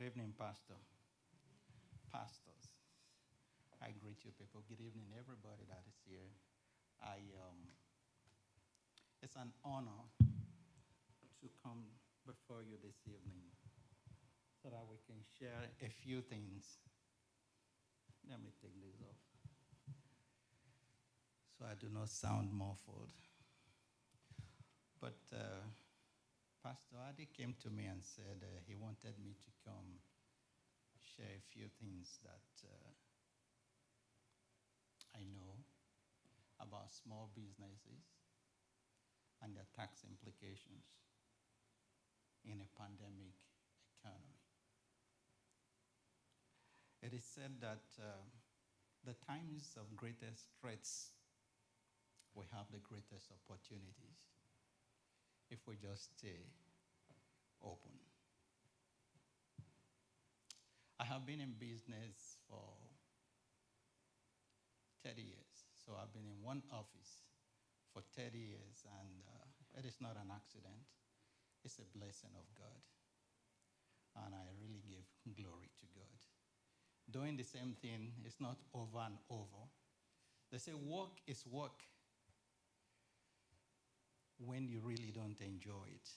evening, Pastor. Pastors. I greet you people. Good evening, everybody that is here. I It's an honor to come before you this evening so that we can share a few things. Let me take this off so I do not sound muffled. But Pastor Adi came to me and said he wanted me to come share a few things that I know about small businesses and their tax implications in a pandemic economy. It is said that the times of greatest threats, we have the greatest opportunities if we just stay open. I have been in business for 30 years. So I've been in one office for 30 years, and it is not an accident. It's a blessing of God. And I really give glory to God. Doing the same thing is not over and over. They say work is work when you really don't enjoy it.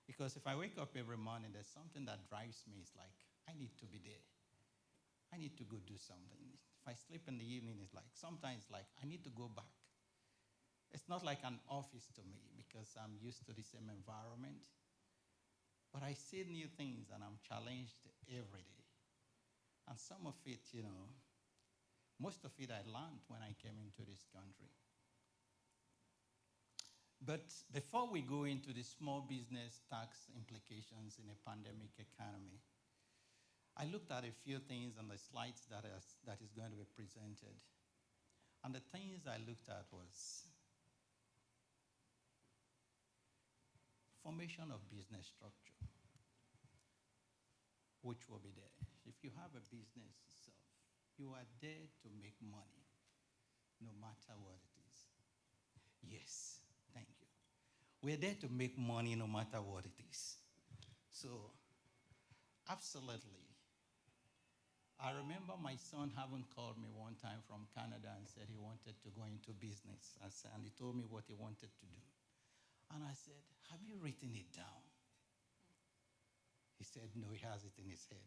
Because if I wake up every morning, there's something that drives me. It's like, I need to be there. I need to go do something. If I sleep in the evening, it's like, sometimes like, I need to go back. It's not like an office to me because I'm used to the same environment. But I see new things and I'm challenged every day. And some of it, most of it I learned when I came into this country. But before we go into the small business tax implications in a pandemic economy, I looked at a few things on the slides that is going to be presented. And the things I looked at was formation of business structure, which will be there. If you have a business itself, you are there to make money, no matter what it is. Yes, thank you. We're there to make money no matter what it is. So, absolutely. I remember my son having called me one time from Canada and said he wanted to go into business. And he told me what he wanted to do. And I said, have you written it down? He said, no, he has it in his head.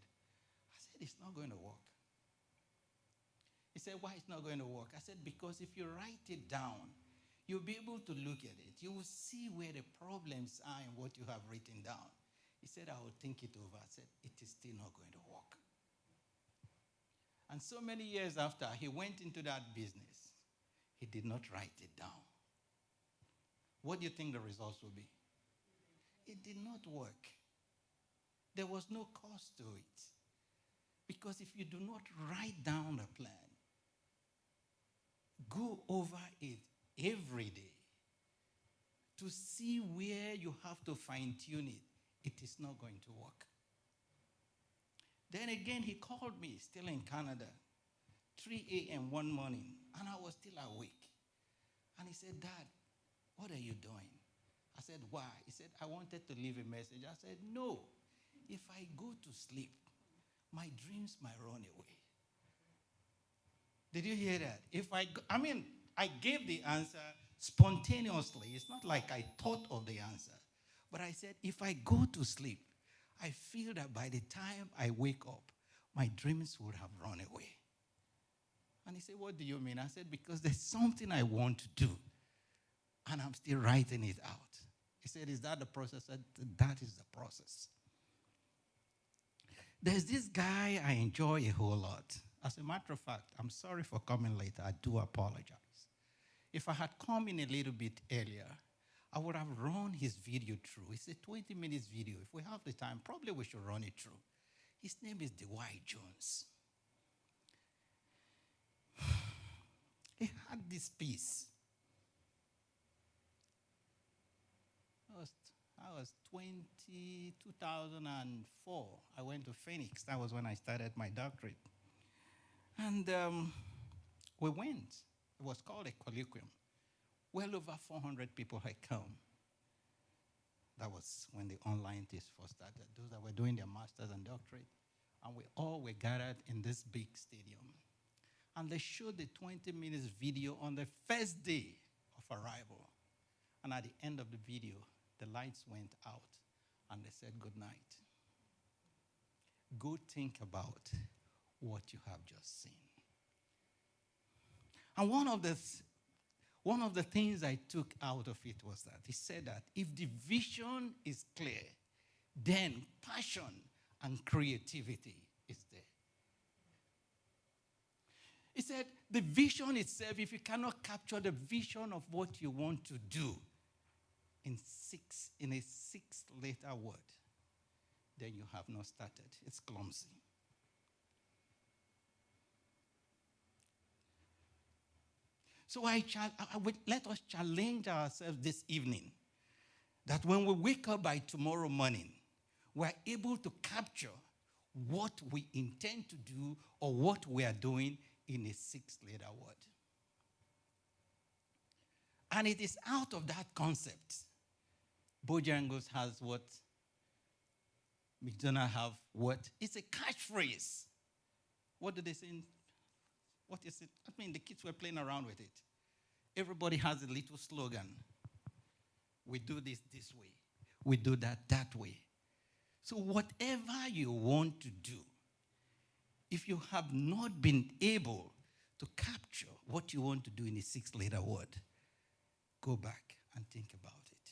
I said, it's not going to work. He said, why it's not going to work? I said, because if you write it down, you'll be able to look at it. You will see where the problems are in what you have written down. He said, I will think it over. I said, it is still not going to work. And so many years after, he went into that business. He did not write it down. What do you think the results will be? It did not work. There was no cost to it. Because if you do not write down a plan, go over it every day to see where you have to fine-tune it, it is not going to work. Then again, he called me, still in Canada, 3 a.m. one morning, and I was still awake. And he said, Dad, what are you doing? I said, why? He said, I wanted to leave a message. I said, no. If I go to sleep, my dreams might run away. Did you hear that? I gave the answer spontaneously. It's not like I thought of the answer. But I said, if I go to sleep, I feel that by the time I wake up, my dreams would have run away. And he said, what do you mean? I said, because there's something I want to do, and I'm still writing it out. He said, is that the process? I said, that is the process. There's this guy I enjoy a whole lot. As a matter of fact, I'm sorry for coming late. I do apologize. If I had come in a little bit earlier, I would have run his video through. It's a 20 minutes video. If we have the time, probably we should run it through. His name is Dwight Jones. He had this piece. I was 2004. I went to Phoenix. That was when I started my doctorate. And we went. It was called a colloquium. Well over 400 people had come. That was when the online test first started. Those that were doing their masters and doctorate. And we all were gathered in this big stadium. And they showed the 20 minutes video on the first day of arrival. And at the end of the video, the lights went out and they said good night. Go think about what you have just seen. And one of the things I took out of it was that he said that if the vision is clear, then passion and creativity is there. He said the vision itself, if you cannot capture the vision of what you want to do in a six-letter word, then you have not started. It's clumsy. So let us challenge ourselves this evening that when we wake up by tomorrow morning, we're able to capture what we intend to do or what we are doing in a six-letter word. And it is out of that concept. Bojangles has what? McDonald's have what? It's a catchphrase. What do they say? What is it? I mean, the kids were playing around with it. Everybody has a little slogan. We do this way. We do that way. So whatever you want to do, if you have not been able to capture what you want to do in a six-letter word, go back and think about it.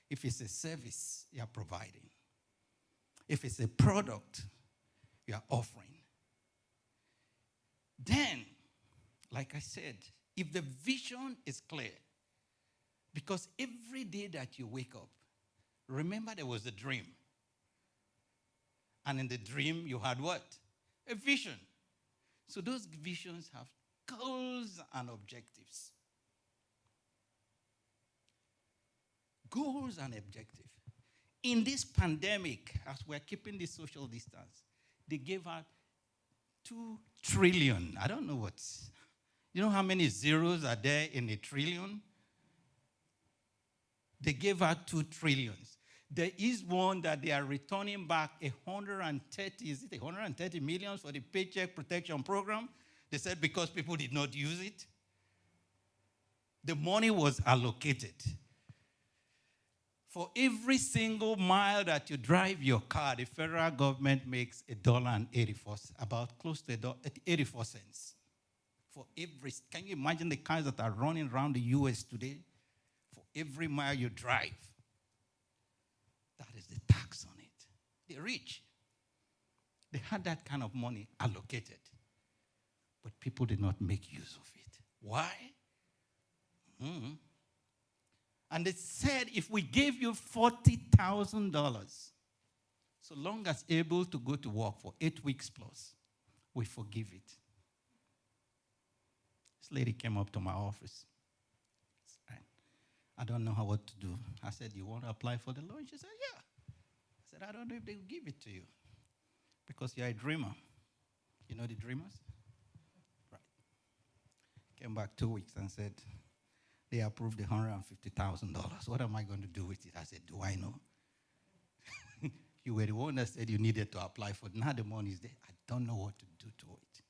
If it's a service you are providing, if it's a product you are offering, then, like I said, if the vision is clear, because every day that you wake up, remember there was a dream. And in the dream, you had what? A vision. So those visions have goals and objectives. Goals and objectives. In this pandemic, as we're keeping the social distance, they gave out 2 trillion. I don't know what's. You know how many zeros are there in a trillion? They gave out 2 trillions. There is one that they are returning back 130 million for the Paycheck Protection Program. They said because people did not use it. The money was allocated. For every single mile that you drive your car, the federal government makes $1.84, about close to 84 cents. For every, can you imagine the cars that are running around the U.S. today? For every mile you drive, that is the tax on it. They're rich. They had that kind of money allocated, but people did not make use of it. Why? And they said, if we gave you $40,000, so long as able to go to work for 8 weeks plus, we forgive it. This lady came up to my office. I don't know what to do. I said, you want to apply for the loan? She said, yeah. I said, I don't know if they will give it to you because you're a dreamer. You know the dreamers? Right. Came back 2 weeks and said, they approved the $150,000. What am I going to do with it? I said, do I know? You were the one that said you needed to apply for it. Now the money is there. I don't know what to do to it.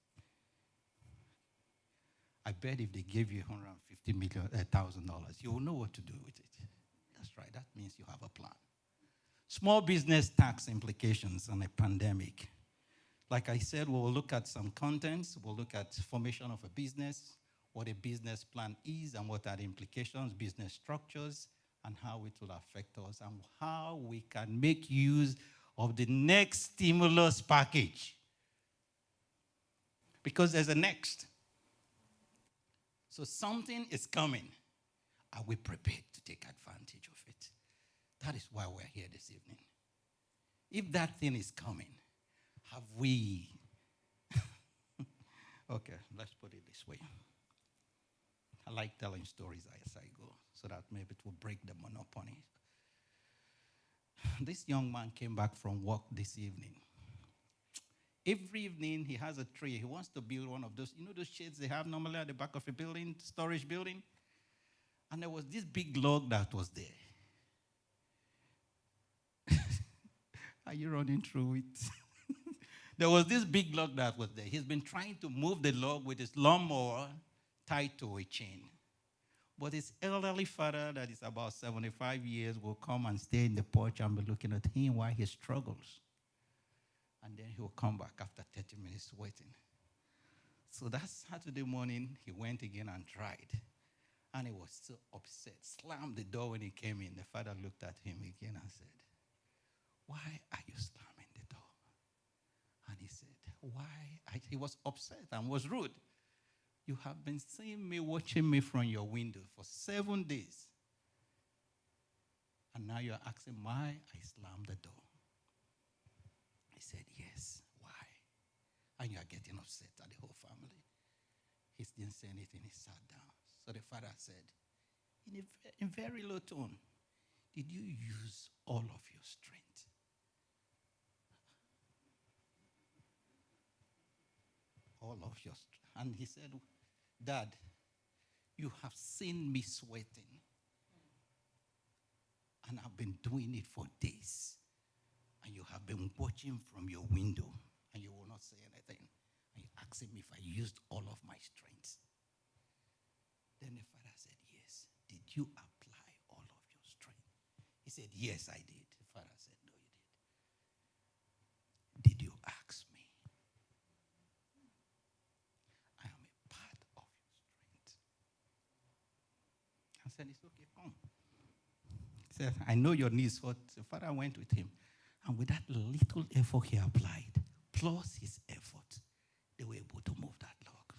I bet if they gave you $150,000, you will know what to do with it. That's right. That means you have a plan. Small business tax implications on a pandemic. Like I said, we'll look at some contents. We'll look at formation of a business, what a business plan is and what are the implications, business structures, and how it will affect us, and how we can make use of the next stimulus package. Because there's a next. So something is coming. Are we prepared to take advantage of it? That is why we're here this evening. If that thing is coming, have we... Okay, let's put it this way. I like telling stories as I go, so that maybe it will break the monotony. This young man came back from work this evening. Every evening, he has a tree. He wants to build one of those, you know those sheds they have normally at the back of a building, storage building? And there was this big log that was there. Are you running through it? There was this big log that was there. He's been trying to move the log with his lawnmower tied to a chain. But his elderly father, that is about 75 years, will come and stay in the porch and be looking at him while he struggles. And then he will come back after 30 minutes waiting. So that Saturday morning, he went again and tried. And he was so upset, slammed the door when he came in. The father looked at him again and said, "Why are you slamming the door?" And he said, He was upset and was rude. "You have been seeing me, watching me from your window for 7 days. And now you're asking why I slammed the door." He said, "Yes, why?" And you are getting upset at the whole family. He didn't say anything. He sat down. So the father said, in very low tone, "Did you use all of your strength?" All of your strength. And he said, "Dad, you have seen me sweating. And I've been doing it for days. And you have been watching from your window. And you will not say anything. And you asked him if I used all of my strength." Then the father said, "Yes. Did you apply all of your strength?" He said, "Yes, I did." The father said, "No, you did. Did you ask me?" "I am a part of your strength." I said, "It's okay, come." He said, "I know your knees hurt." The father went with him. And with that little effort he applied, plus his effort, they were able to move that log.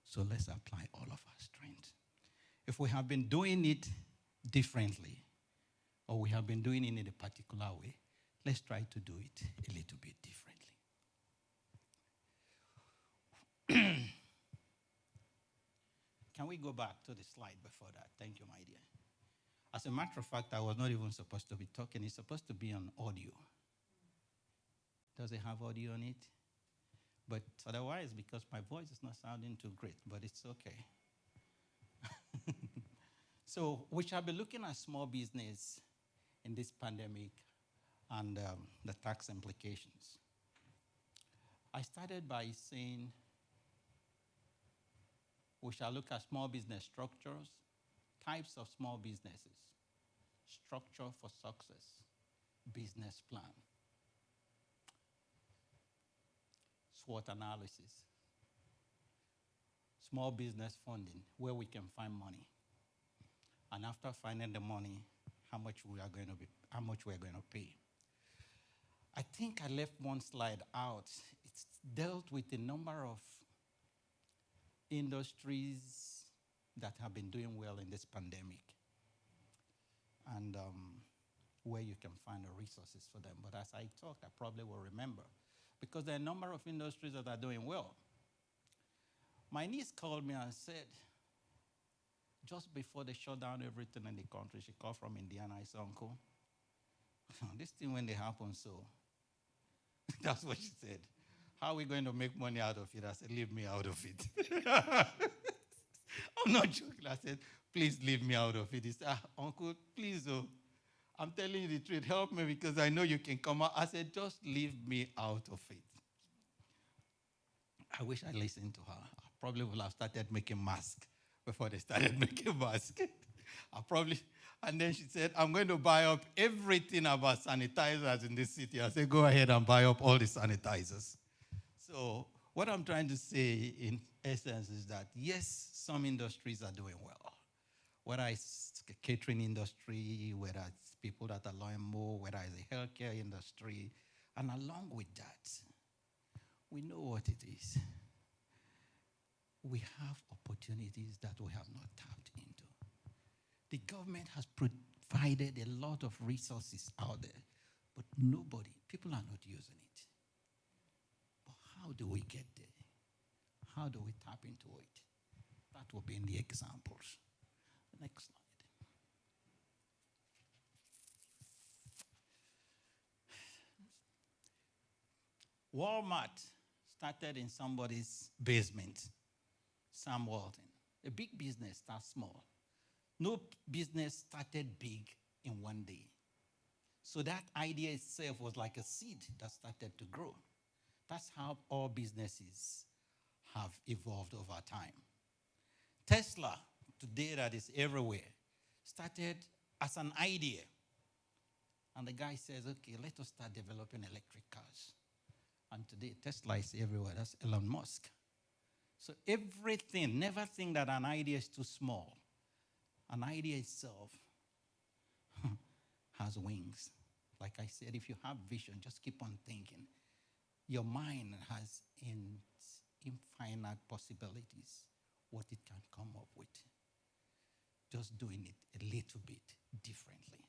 So let's apply all of our strength. If we have been doing it differently, or we have been doing it in a particular way, let's try to do it a little bit differently. Can we go back to the slide before that? Thank you, my dear. As a matter of fact, I was not even supposed to be talking. It's supposed to be on audio. Does it have audio on it? But otherwise, because my voice is not sounding too great, but it's okay. So we shall be looking at small business in this pandemic and the tax implications. I started by saying we shall look at small business structures, types of small businesses, structure for success, business plan, SWOT analysis, small business funding, where we can find money. And after finding the money, how much we are going to pay. I think I left one slide out. It's dealt with a number of industries that have been doing well in this pandemic, and where you can find the resources for them. But as I talked, I probably will remember, because there are a number of industries that are doing well. My niece called me and said, just before they shut down everything in the country, she called from Indiana. I said, "Uncle, this thing when they happen, so." That's what she said. "How are we going to make money out of it?" I said, "Leave me out of it." I'm not joking. I said, "Please leave me out of it." He said, "Uncle, please, oh, I'm telling you the truth. Help me because I know you can come out." I said, "Just leave me out of it." I wish I listened to her. I probably would have started making masks before they started making masks. And then she said, "I'm going to buy up everything about sanitizers in this city." I said, "Go ahead and buy up all the sanitizers." So what I'm trying to say in essence is that, yes, some industries are doing well. Whether it's the catering industry, whether it's people that are learning more, whether it's the healthcare industry. And along with that, we know what it is. We have opportunities that we have not tapped into. The government has provided a lot of resources out there, but people are not using it. But how do we get there? How do we tap into it? That will be in the examples. Next slide. Walmart started in somebody's basement, Sam Walton. A big business starts small. No business started big in one day. So that idea itself was like a seed that started to grow. That's how all businesses have evolved over time. Tesla, today that is everywhere, started as an idea. And the guy says, okay, let us start developing electric cars. And today, Tesla is everywhere. That's Elon Musk. So everything, never think that an idea is too small. An idea itself has wings. Like I said, if you have vision, just keep on thinking. Your mind has infinite possibilities, what it can come up with. Just doing it a little bit differently.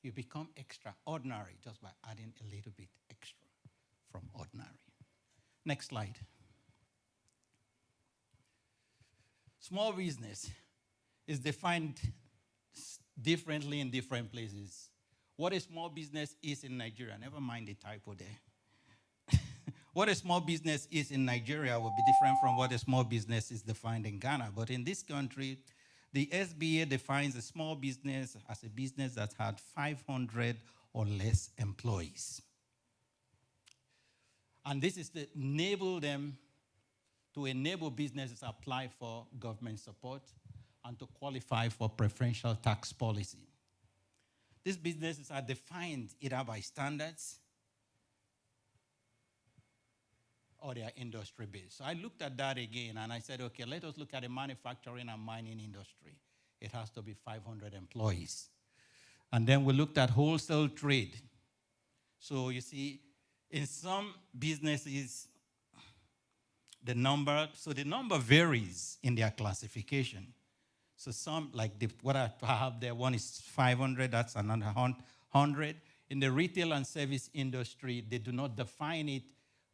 You become extraordinary just by adding a little bit extra from ordinary. Next slide. Small business is defined differently in different places. What a small business is in Nigeria, never mind the typo there. What a small business is in Nigeria will be different from what a small business is defined in Ghana. But in this country, the SBA defines a small business as a business that had 500 or less employees. And this is to enable them, to enable businesses to apply for government support and to qualify for preferential tax policy. These businesses are defined either by standards or they are industry based. So I looked at that again and I said, okay, let us look at the manufacturing and mining industry. It has to be 500 employees. And then we looked at wholesale trade. So you see, in some businesses, the number varies in their classification. So some, like what I have there, one is 500, that's another 100. In the retail and service industry, they do not define it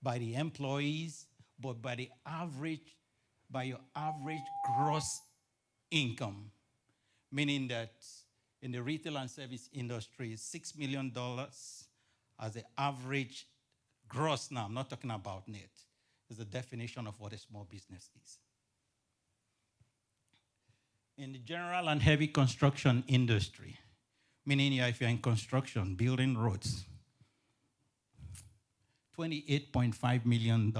by the employees, but by your average gross income. Meaning that in the retail and service industry, $6 million as the average gross now, I'm not talking about net, is the definition of what a small business is. In the general and heavy construction industry, meaning if you're in construction, building roads, $28.5 million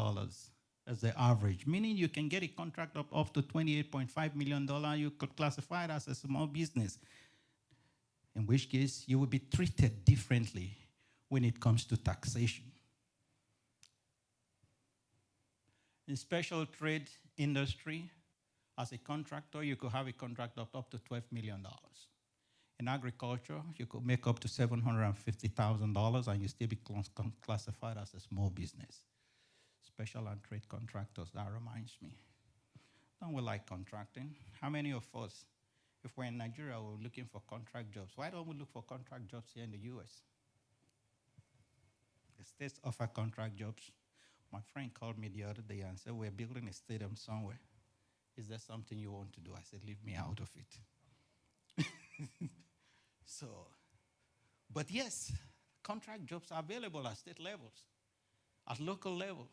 as the average, meaning you can get a contract of up to $28.5 million, you could classify it as a small business, in which case you will be treated differently when it comes to taxation. In special trade industry, as a contractor, you could have a contract of up to $12 million. In agriculture, you could make up to $750,000 and you still be classified as a small business. Special and trade contractors, that reminds me. Don't we like contracting? How many of us, if we're in Nigeria, we're looking for contract jobs? Why don't we look for contract jobs here in the US? The states offer contract jobs. My friend called me the other day and said, we're building a stadium somewhere. Is there something you want to do? I said, leave me out of it. But yes, contract jobs are available at state levels, at local levels.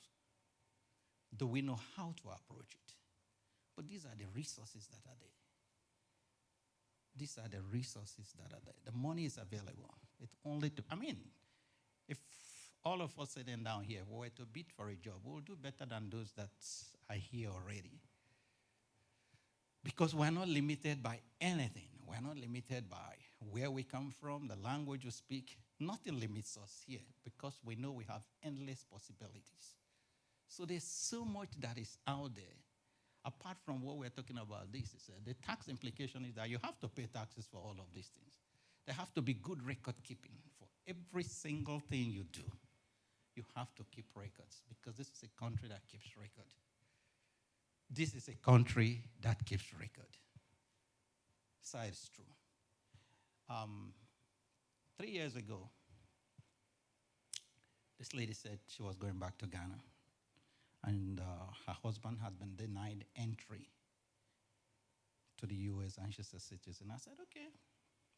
Do we know how to approach it? But these are the resources that are there. These are the resources that are there. The money is available. If all of us sitting down here were to bid for a job, we'll do better than those that are here already. Because we're not limited by anything. We're not limited by where we come from, the language we speak. Nothing limits us here because we know we have endless possibilities. So there's so much that is out there. Apart from what we're talking about, the tax implication is that you have to pay taxes for all of these things. There have to be good record keeping for every single thing you do. You have to keep records because this is a country that keeps record. This is a country that keeps record. So it's true. 3 years ago, this lady said she was going back to Ghana. And her husband had been denied entry to the U.S. and she's a citizen. I said, okay.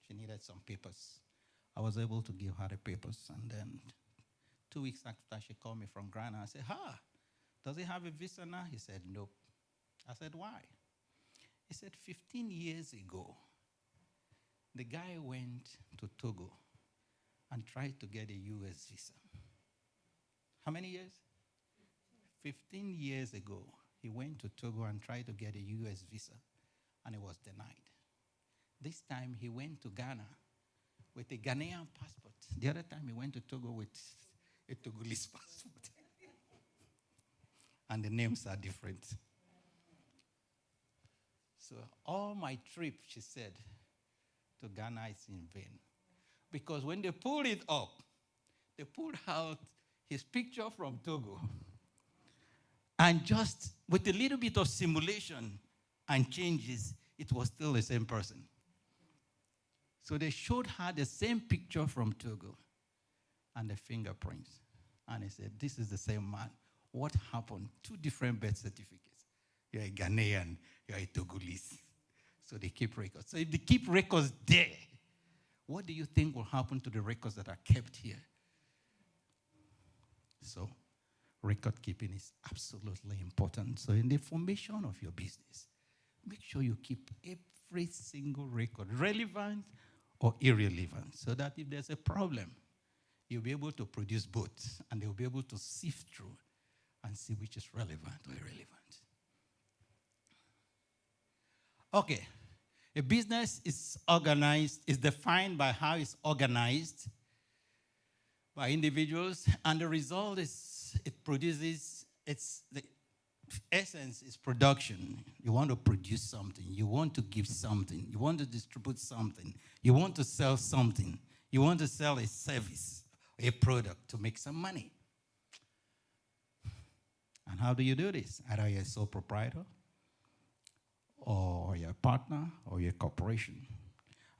She needed some papers. I was able to give her the papers. And then 2 weeks after she called me from Ghana, I said, does he have a visa now? He said, nope. I said, why? He said, 15 years ago, the guy went to Togo and tried to get a U.S. visa. How many years? 15 years ago, he went to Togo and tried to get a U.S. visa, and it was denied. This time, he went to Ghana with a Ghanaian passport. The other time, he went to Togo with a Togolese passport. And the names are different. So all my trip, she said, to Ghana is in vain. Because when they pulled it up, they pulled out his picture from Togo. And just with a little bit of simulation and changes, it was still the same person. So they showed her the same picture from Togo and the fingerprints. And they said, this is the same man. What happened? 2 different birth certificates. You're a Ghanaian, you're a Togolese. So they keep records. So if they keep records there, what do you think will happen to the records that are kept here? So record keeping is absolutely important. So in the formation of your business, make sure you keep every single record, relevant or irrelevant, so that if there's a problem, you'll be able to produce both, and they'll be able to sift through and see which is relevant or irrelevant. Okay. A business is organized, is defined by how it's organized by individuals, and the result is it produces, the essence is production. You want to produce something, you want to give something, you want to distribute something, you want to sell something, you want to sell a service, a product to make some money. And how do you do this? Either you're a sole proprietor, or you're a partner, or you're a corporation.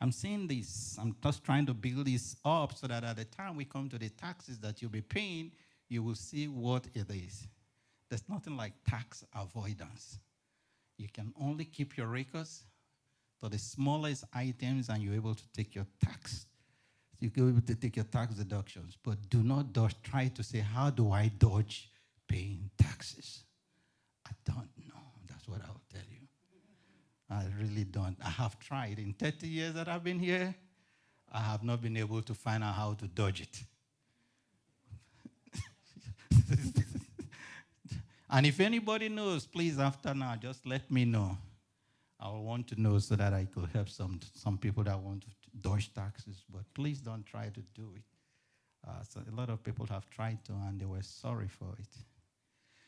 I'm saying this, I'm just trying to build this up so that at the time we come to the taxes that you'll be paying, you will see what it is. There's nothing like tax avoidance. You can only keep your records to the smallest items, and you're able to take your tax. You're able to take your tax deductions, but do not try to say, how do I dodge paying taxes? I don't know. That's what I'll tell you. I really don't. I have tried. In 30 years that I've been here, I have not been able to find out how to dodge it. And if anybody knows, please, after now, just let me know. I want to know so that I could help some people that want to dodge taxes. But please don't try to do it. So a lot of people have tried to, and they were sorry for it.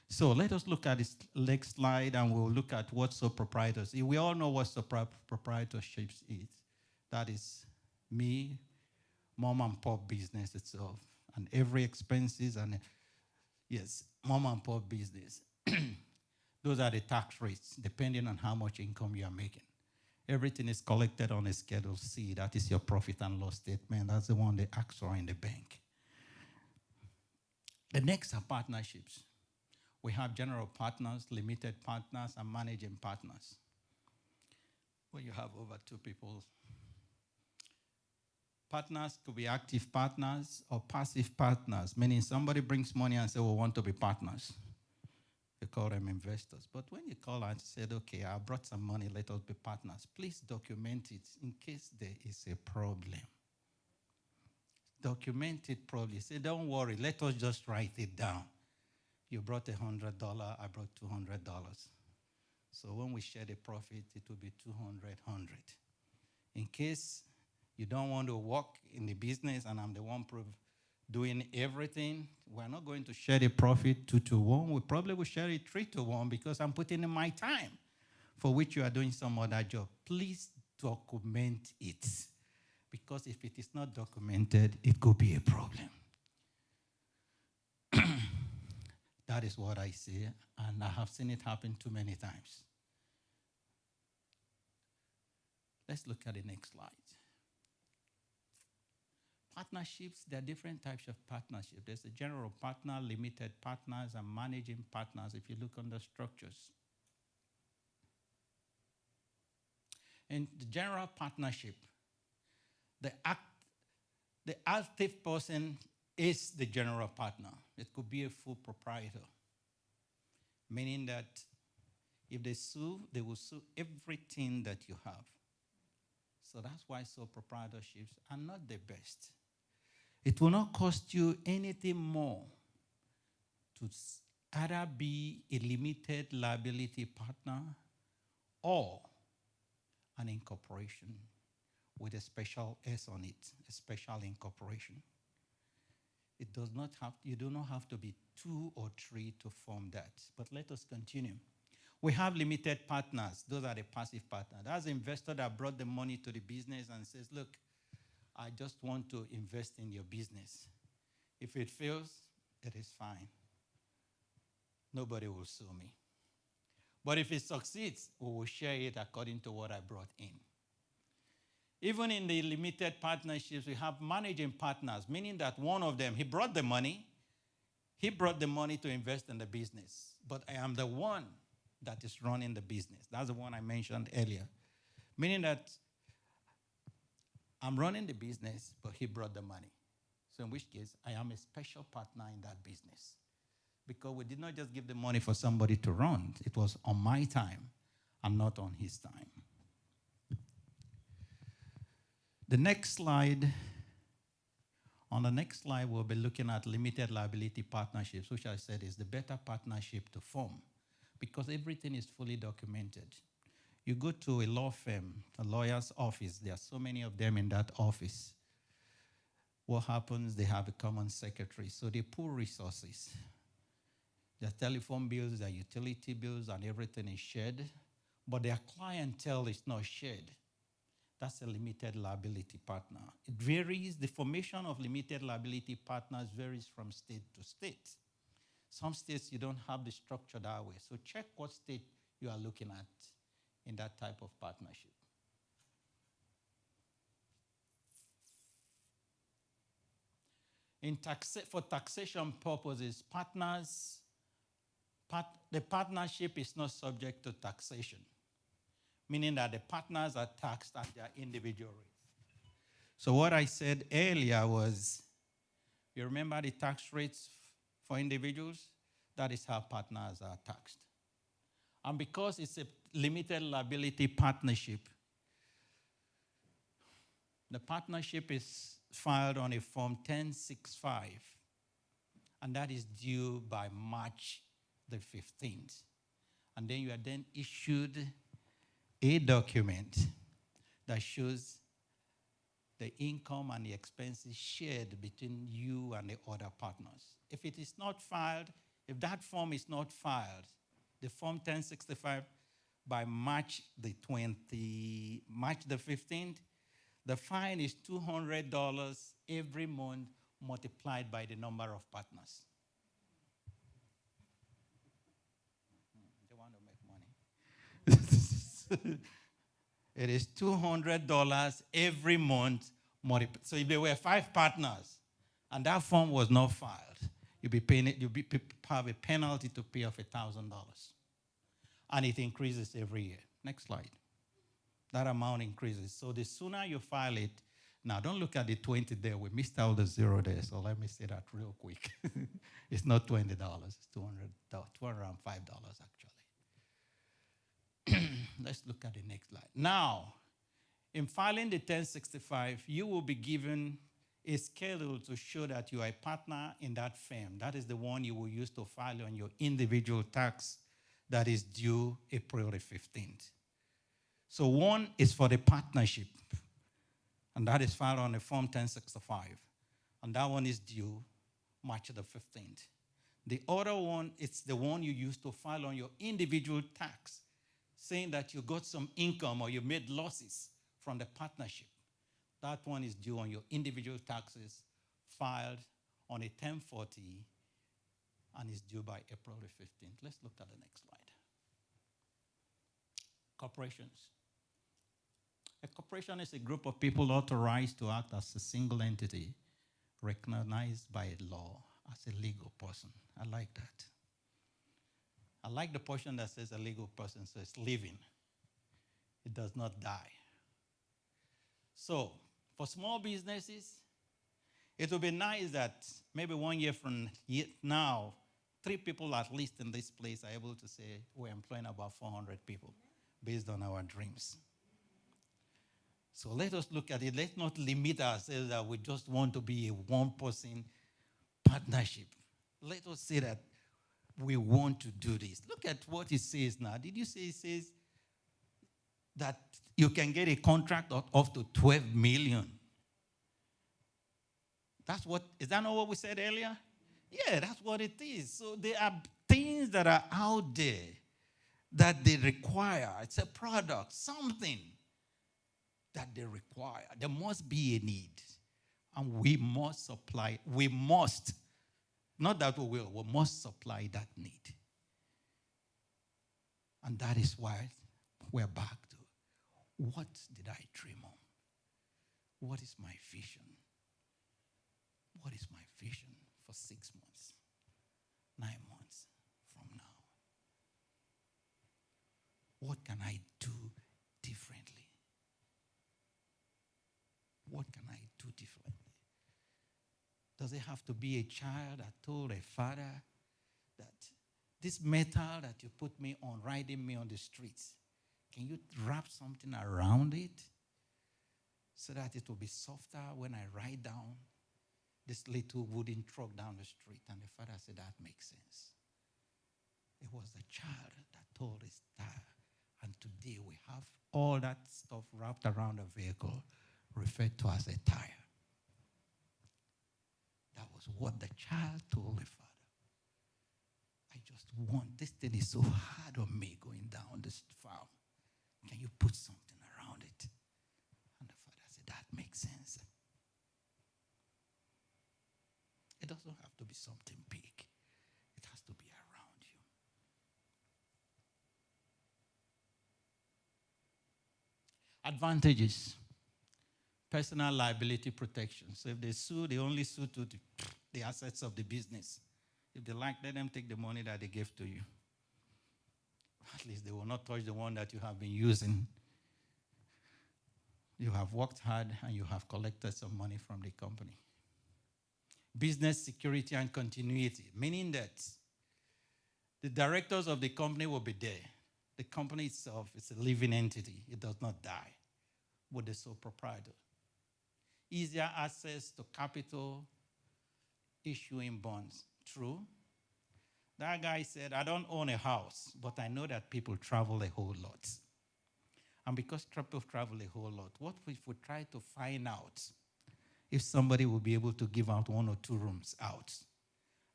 So let us look at this next slide, and we'll look at what sole proprietors. We all know what sole proprietorship is. That is me, mom and pop business itself, and every expenses, and yes, mom and pop business. Those are the tax rates, depending on how much income you are making. Everything is collected on a Schedule C. That is your profit and loss statement. That's the one they ask for in the bank. The next are partnerships. We have general partners, limited partners, and managing partners. When you have over 2 people, partners could be active partners or passive partners, meaning somebody brings money and says, we want to be partners. You call them investors. But when you call and said, okay, I brought some money, let us be partners, please document it in case there is a problem. Document it properly. Say, don't worry, let us just write it down. You brought $100, I brought $200. So when we share the profit, it will be 200, 100. In case you don't want to work in the business and I'm the one doing everything, we're not going to share the profit 2-1. We probably will share it 3-1 because I'm putting in my time for which you are doing some other job. Please document it, because if it is not documented, it could be a problem. That is what I say, and I have seen it happen too many times. Let's look at the next slide. Partnerships, there are different types of partnership. There's a general partner, limited partners, and managing partners if you look on the structures. In the general partnership, the active person is the general partner. It could be a full proprietor, meaning that if they sue, they will sue everything that you have. So that's why sole proprietorships are not the best. It will not cost you anything more to either be a limited liability partner or an incorporation with a special S on it, a special incorporation. It does not have, you do not have to be 2 or 3 to form that. But let us continue. We have limited partners. Those are the passive partners. That's an investor that brought the money to the business and says, look, I just want to invest in your business. If it fails, it is fine. Nobody will sue me. But if it succeeds, we will share it according to what I brought in. Even in the limited partnerships, we have managing partners, meaning that one of them, he brought the money to invest in the business. But I am the one that is running the business. That's the one I mentioned earlier. Meaning that I'm running the business, but he brought the money. So in which case, I am a special partner in that business. Because we did not just give the money for somebody to run. It was on my time and not on his time. The next slide, on the next slide, we'll be looking at limited liability partnerships, which I said is the better partnership to form because everything is fully documented. You go to a law firm, a lawyer's office, there are so many of them in that office. What happens? They have a common secretary, so they pool resources. Their telephone bills, their utility bills, and everything is shared, but their clientele is not shared. That's a limited liability partner. It varies. The formation of limited liability partners varies from state to state. Some states you don't have the structure that way. So check what state you are looking at in that type of partnership. For taxation purposes, the partnership is not subject to taxation, meaning that the partners are taxed at their individual rates. So what I said earlier was, you remember the tax rates for individuals? That is how partners are taxed. And because it's a limited liability partnership, the partnership is filed on a Form 1065, and that is due by March the 15th. And then you are then issued a document that shows the income and the expenses shared between you and the other partners. If it is not filed, if that form is not filed, the Form 1065 by March the 15th, the fine is $200 every month multiplied by the number of partners. They want to make money. It is $200 every month. So if there were 5 partners and that form was not filed, you'll have a penalty to pay of $1,000. And it increases every year. Next slide. That amount increases. So the sooner you file it, now don't look at the 20 there. We missed out the 0 there, so let me say that real quick. It's not $20, it's $205 actually. Let's look at the next slide. Now, in filing the 1065, you will be given a schedule to show that you are a partner in that firm. That is the one you will use to file on your individual tax that is due April the 15th. So one is for the partnership, and that is filed on the Form 1065. And that one is due March the 15th. The other one, it's the one you use to file on your individual tax, saying that you got some income or you made losses from the partnership. That one is due on your individual taxes, filed on a 1040, and is due by April the 15th. Let's look at the next slide. Corporations. A corporation is a group of people authorized to act as a single entity, recognized by law as a legal person. I like that. I like the portion that says a legal person, so it's living. It does not die. So, for small businesses, it would be nice that maybe 1 year from now, 3 people at least in this place are able to say we're employing about 400 people based on our dreams. So let us look at it. Let's not limit ourselves that we just want to be a one-person partnership. Let us say that we want to do this. Look at what it says now. Did you say it says that you can get a contract of up to 12 million? Is that not what we said earlier? Yeah, that's what it is. So there are things that are out there that they require. It's a product, something that they require. There must be a need. And we must supply. We must. Not that we will. We must supply that need. And that is why we're back to what did I dream on? What is my vision? What is my vision for 6 months, 9 months from now? What can I do differently? What can I do differently? Does it have to be a child that told a father that this metal that you put me on, riding me on the streets, can you wrap something around it so that it will be softer when I ride down this little wooden truck down the street? And the father said, that makes sense. It was the child that told his tire. And today we have all that stuff wrapped around a vehicle referred to as a tire. That was what the child told the father. I just want, this thing is so hard on me going down this farm. Can you put something around it? And the father said, that makes sense. It doesn't have to be something big. It has to be around you. Advantages. Personal liability protection. So if they sue, they only sue to the assets of the business. If they like, let them take the money that they gave to you. At least they will not touch the one that you have been using. You have worked hard and you have collected some money from the company. Business security and continuity, meaning that the directors of the company will be there. The company itself is a living entity. It does not die with the sole proprietor. Easier access to capital, issuing bonds. True. That guy said, I don't own a house, but I know that people travel a whole lot. And because people travel a whole lot, what if we try to find out if somebody will be able to give out 1 or 2 rooms out?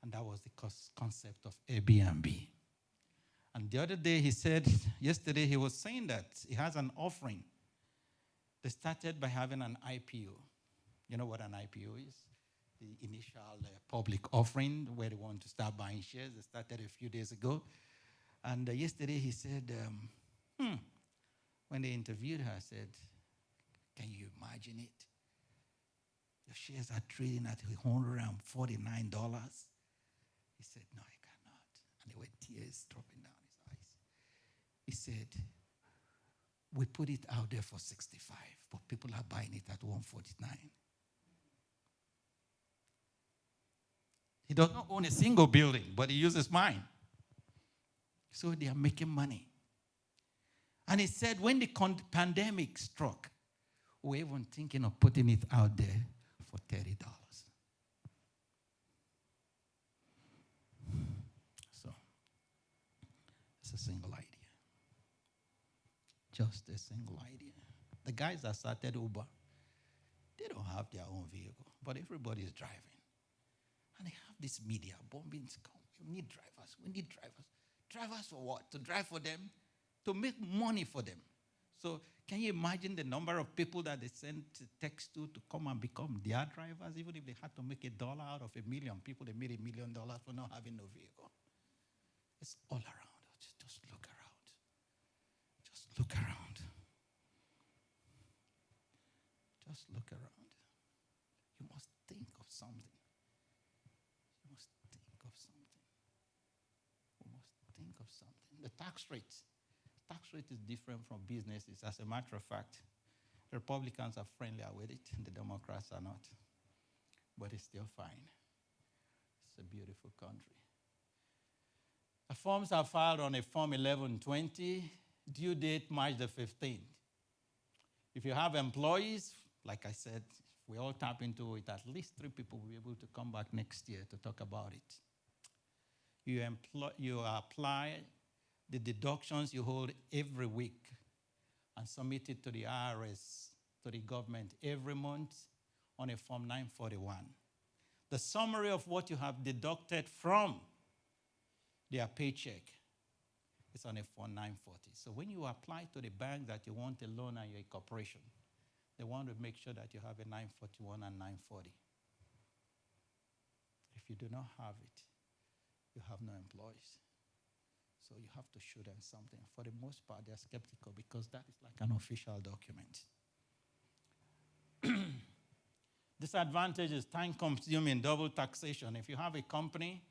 And that was the concept of Airbnb. And the other day yesterday he was saying that he has an offering. They started by having an IPO. You know what an IPO is? The initial public offering where they want to start buying shares. They started a few days ago. And yesterday he said, when they interviewed her, I said, can you imagine it? The shares are trading at $149. He said, no, I cannot. And there were tears dropping down his eyes. He said, we put it out there for 65, but people are buying it at 149. He does not own a single building, but he uses mine. So they are making money. And he said when the pandemic struck, we were even thinking of putting it out there for $30. So it's a single idea. Just a single idea. The guys that started Uber, they don't have their own vehicle, but everybody is driving. And they have this media bombing. We need drivers. We need drivers. Drivers for what? To drive for them? To make money for them. So can you imagine the number of people that they send text to come and become their drivers? Even if they had to make $1 out of 1 million people, they made $1 million for not having no vehicle. It's all around us. Just look around. Just look around. Just look around. You must think of something. You must think of something. We must think of something. The tax rate. Tax rate is different from businesses. As a matter of fact, the Republicans are friendlier with it, the Democrats are not. But it's still fine. It's a beautiful country. The forms are filed on a Form 1120, due date March the 15th. If you have employees, like I said, if we all tap into it, at least 3 people will be able to come back next year to talk about it. You apply the deductions you hold every week and submit it to the IRS, to the government every month on a Form 941. The summary of what you have deducted from their paycheck is on a Form 940. So when you apply to the bank that you want a loan and you're a corporation, they want to make sure that you have a 941 and 940. If you do not have it, you have no employees. So you have to show them something. For the most part, they're skeptical because that is like an official document. Disadvantage is time-consuming, double taxation. If you have a company,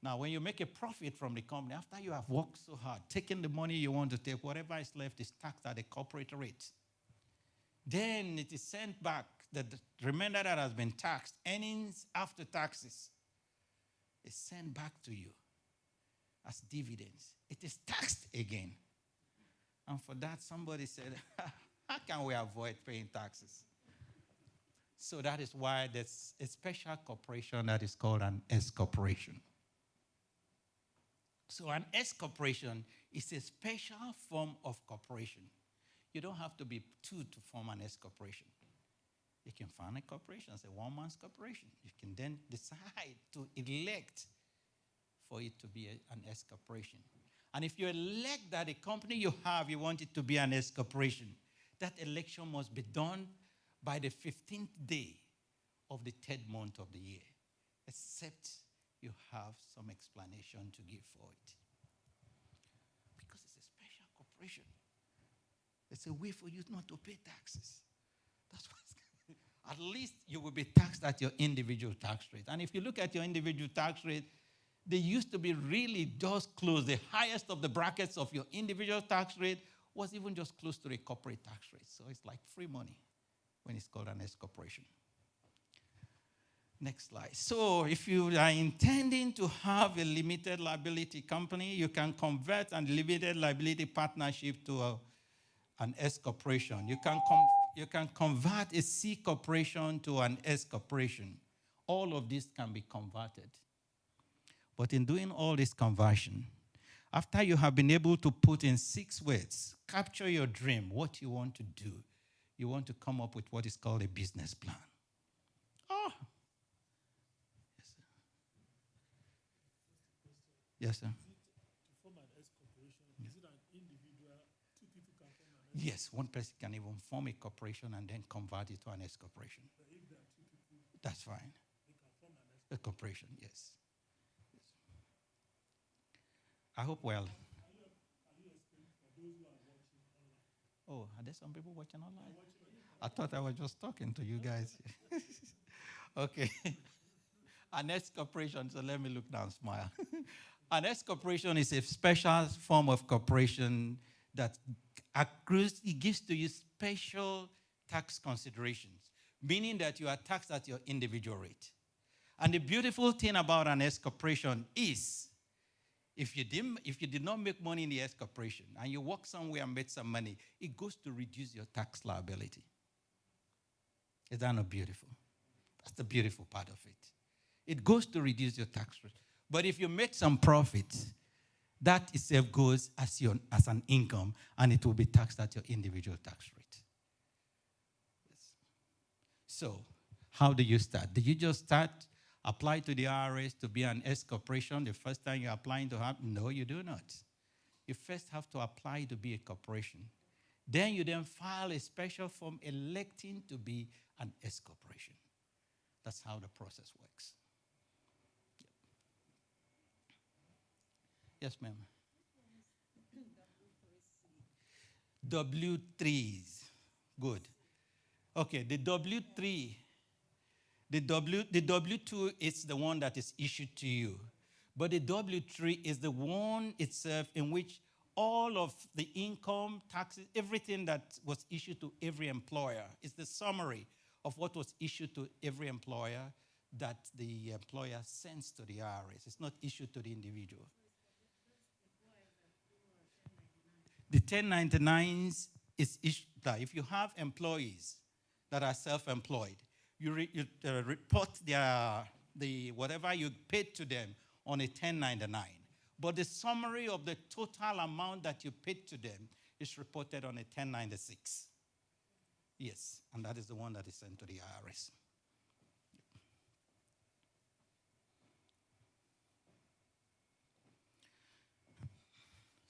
now when you make a profit from the company, after you have worked so hard, taking the money you want to take, whatever is left is taxed at the corporate rate. Then it is sent back. The remainder that has been taxed, earnings after taxes, is sent back to you as dividends. It is taxed again. And for that, somebody said, how can we avoid paying taxes? So that is why there's a special corporation that is called an S corporation. So an S corporation is a special form of corporation. You don't have to be 2 to form an S corporation. You can found a corporation as a one-man's corporation. You can then decide to elect for it to be an S corporation. And if you elect that the company you have, you want it to be an S corporation, that election must be done by the 15th day of the 3rd month of the year, except you have some explanation to give for it. Because it's a special corporation. It's a way for you not to pay taxes. That's what at least you will be taxed at your individual tax rate. And if you look at your individual tax rate, they used to be really just close. The highest of the brackets of your individual tax rate was even just close to the corporate tax rate. So it's like free money when it's called an S corporation. Next slide. So if you are intending to have a limited liability company, you can convert a limited liability partnership to an S corporation. You can convert a C corporation to an S corporation. All of this can be converted. But in doing all this conversion, after you have been able to put in 6 words, capture your dream, what you want to do, you want to come up with what is called a business plan. Oh. Yes, sir. To form an S corporation, is it an individual, 2 people can form an S? Yes, one person can even form a corporation and then convert it to an S corporation. But if there are 2 people, that's fine. They can form an S corporation. Yes. I hope well. Are you explaining for those who are watching online? Oh, are there some people watching online? I thought I was just talking to you guys. Okay. An S corporation, so let me look down, smile. An S corporation is a special form of corporation that accrues, it gives to you special tax considerations, meaning that you are taxed at your individual rate. And the beautiful thing about an S corporation is, if you did not make money in the S corporation and you work somewhere and made some money, it goes to reduce your tax liability. Is that not beautiful? That's the beautiful part of it. It goes to reduce your tax rate. But if you make some profit, that itself goes as an income, and it will be taxed at your individual tax rate. Yes. So, how do you start? Do you just start, apply to the IRS to be an S corporation the first time you're applying to have? No, you do not. You first have to apply to be a corporation. Then you file a special form electing to be an S corporation. That's how the process works. Yes, ma'am. W3s. Good. Okay, the W3, the W2 is the one that is issued to you. But the W3 is the one itself in which all of the income, taxes, everything that was issued to every employer is the summary of what was issued to every employer that the employer sends to the IRS. It's not issued to the individual. The 1099s is issued, that if you have employees that are self-employed, you report the whatever you paid to them on a 1099. But the summary of the total amount that you paid to them is reported on a 1096. Yes, and that is the one that is sent to the IRS.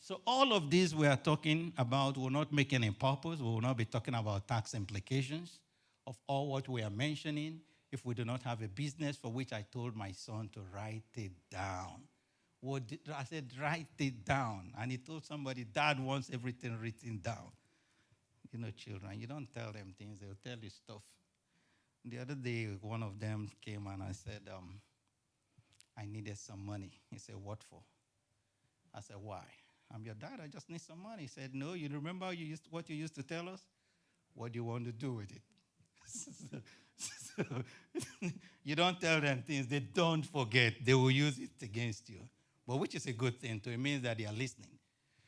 So all of these we are talking about will not make any purpose. We will not be talking about tax implications of all what we are mentioning if we do not have a business, for which I told my son to write it down. I said, write it down. And he told somebody, Dad wants everything written down. You know, children, you don't tell them things, they'll tell you stuff. The other day, one of them came and I said, I needed some money. He said, what for? I said, why? I'm your dad, I just need some money. He said, no, you remember what you used to tell us? What do you want to do with it? So, you don't tell them things, they don't forget. They will use it against you. But which is a good thing, too. It means that they are listening.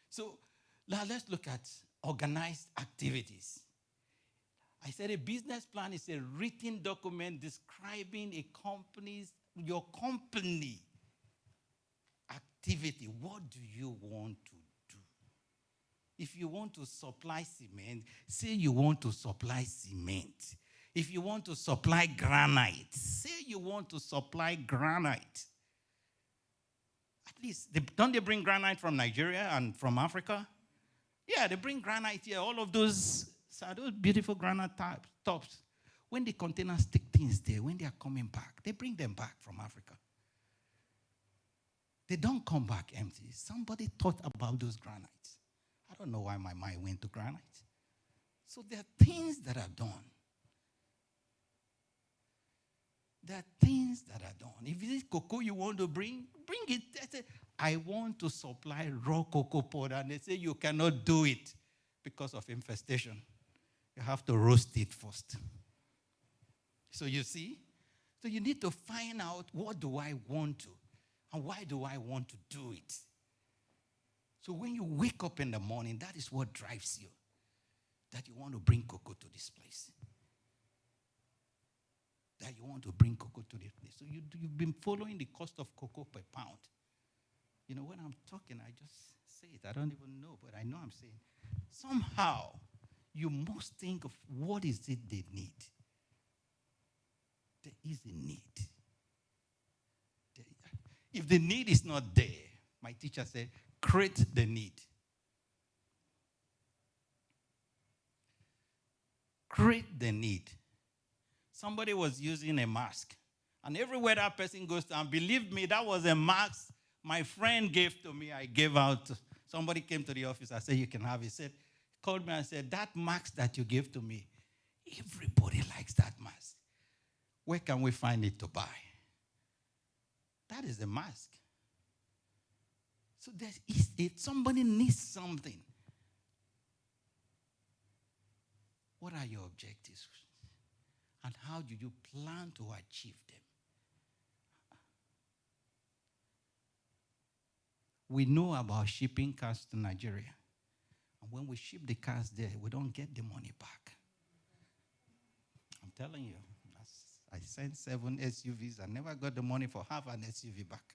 So now let's look at organized activities. I said a business plan is a written document describing your company activity. What do you want to do? If you want to supply cement, say you want to supply cement. If you want to supply granite, say you want to supply granite. At least, don't they bring granite from Nigeria and from Africa? Yeah, they bring granite here. All of those beautiful granite tops. When the containers take things there, when they are coming back, they bring them back from Africa. They don't come back empty. Somebody thought about those granites. I don't know why my mind went to granite. So there are things that are done. There are things that are done. If it is cocoa you want to bring it. They say, I want to supply raw cocoa powder. And they say you cannot do it because of infestation. You have to roast it first. So you see? So you need to find out, what do I want to? And why do I want to do it? So when you wake up in the morning, that is what drives you. That you want to bring cocoa to this place. That you want to bring cocoa to this place. So you've been following the cost of cocoa per pound. You know, when I'm talking, I just say it. I don't even know, but I know I'm saying. Somehow, you must think of what is it they need. There is a need. If the need is not there, my teacher said, create the need. Create the need. Somebody was using a mask. And everywhere that person goes to, and believe me, that was a mask my friend gave to me. I gave out. Somebody came to the office. I said, you can have it. He called me and said, that mask that you gave to me, everybody likes that mask. Where can we find it to buy? That is a mask. So somebody needs something. What are your objectives? And how do you plan to achieve them? We know about shipping cars to Nigeria. And when we ship the cars there, we don't get the money back. I'm telling you. I sent 7 SUVs. I never got the money for half an SUV back.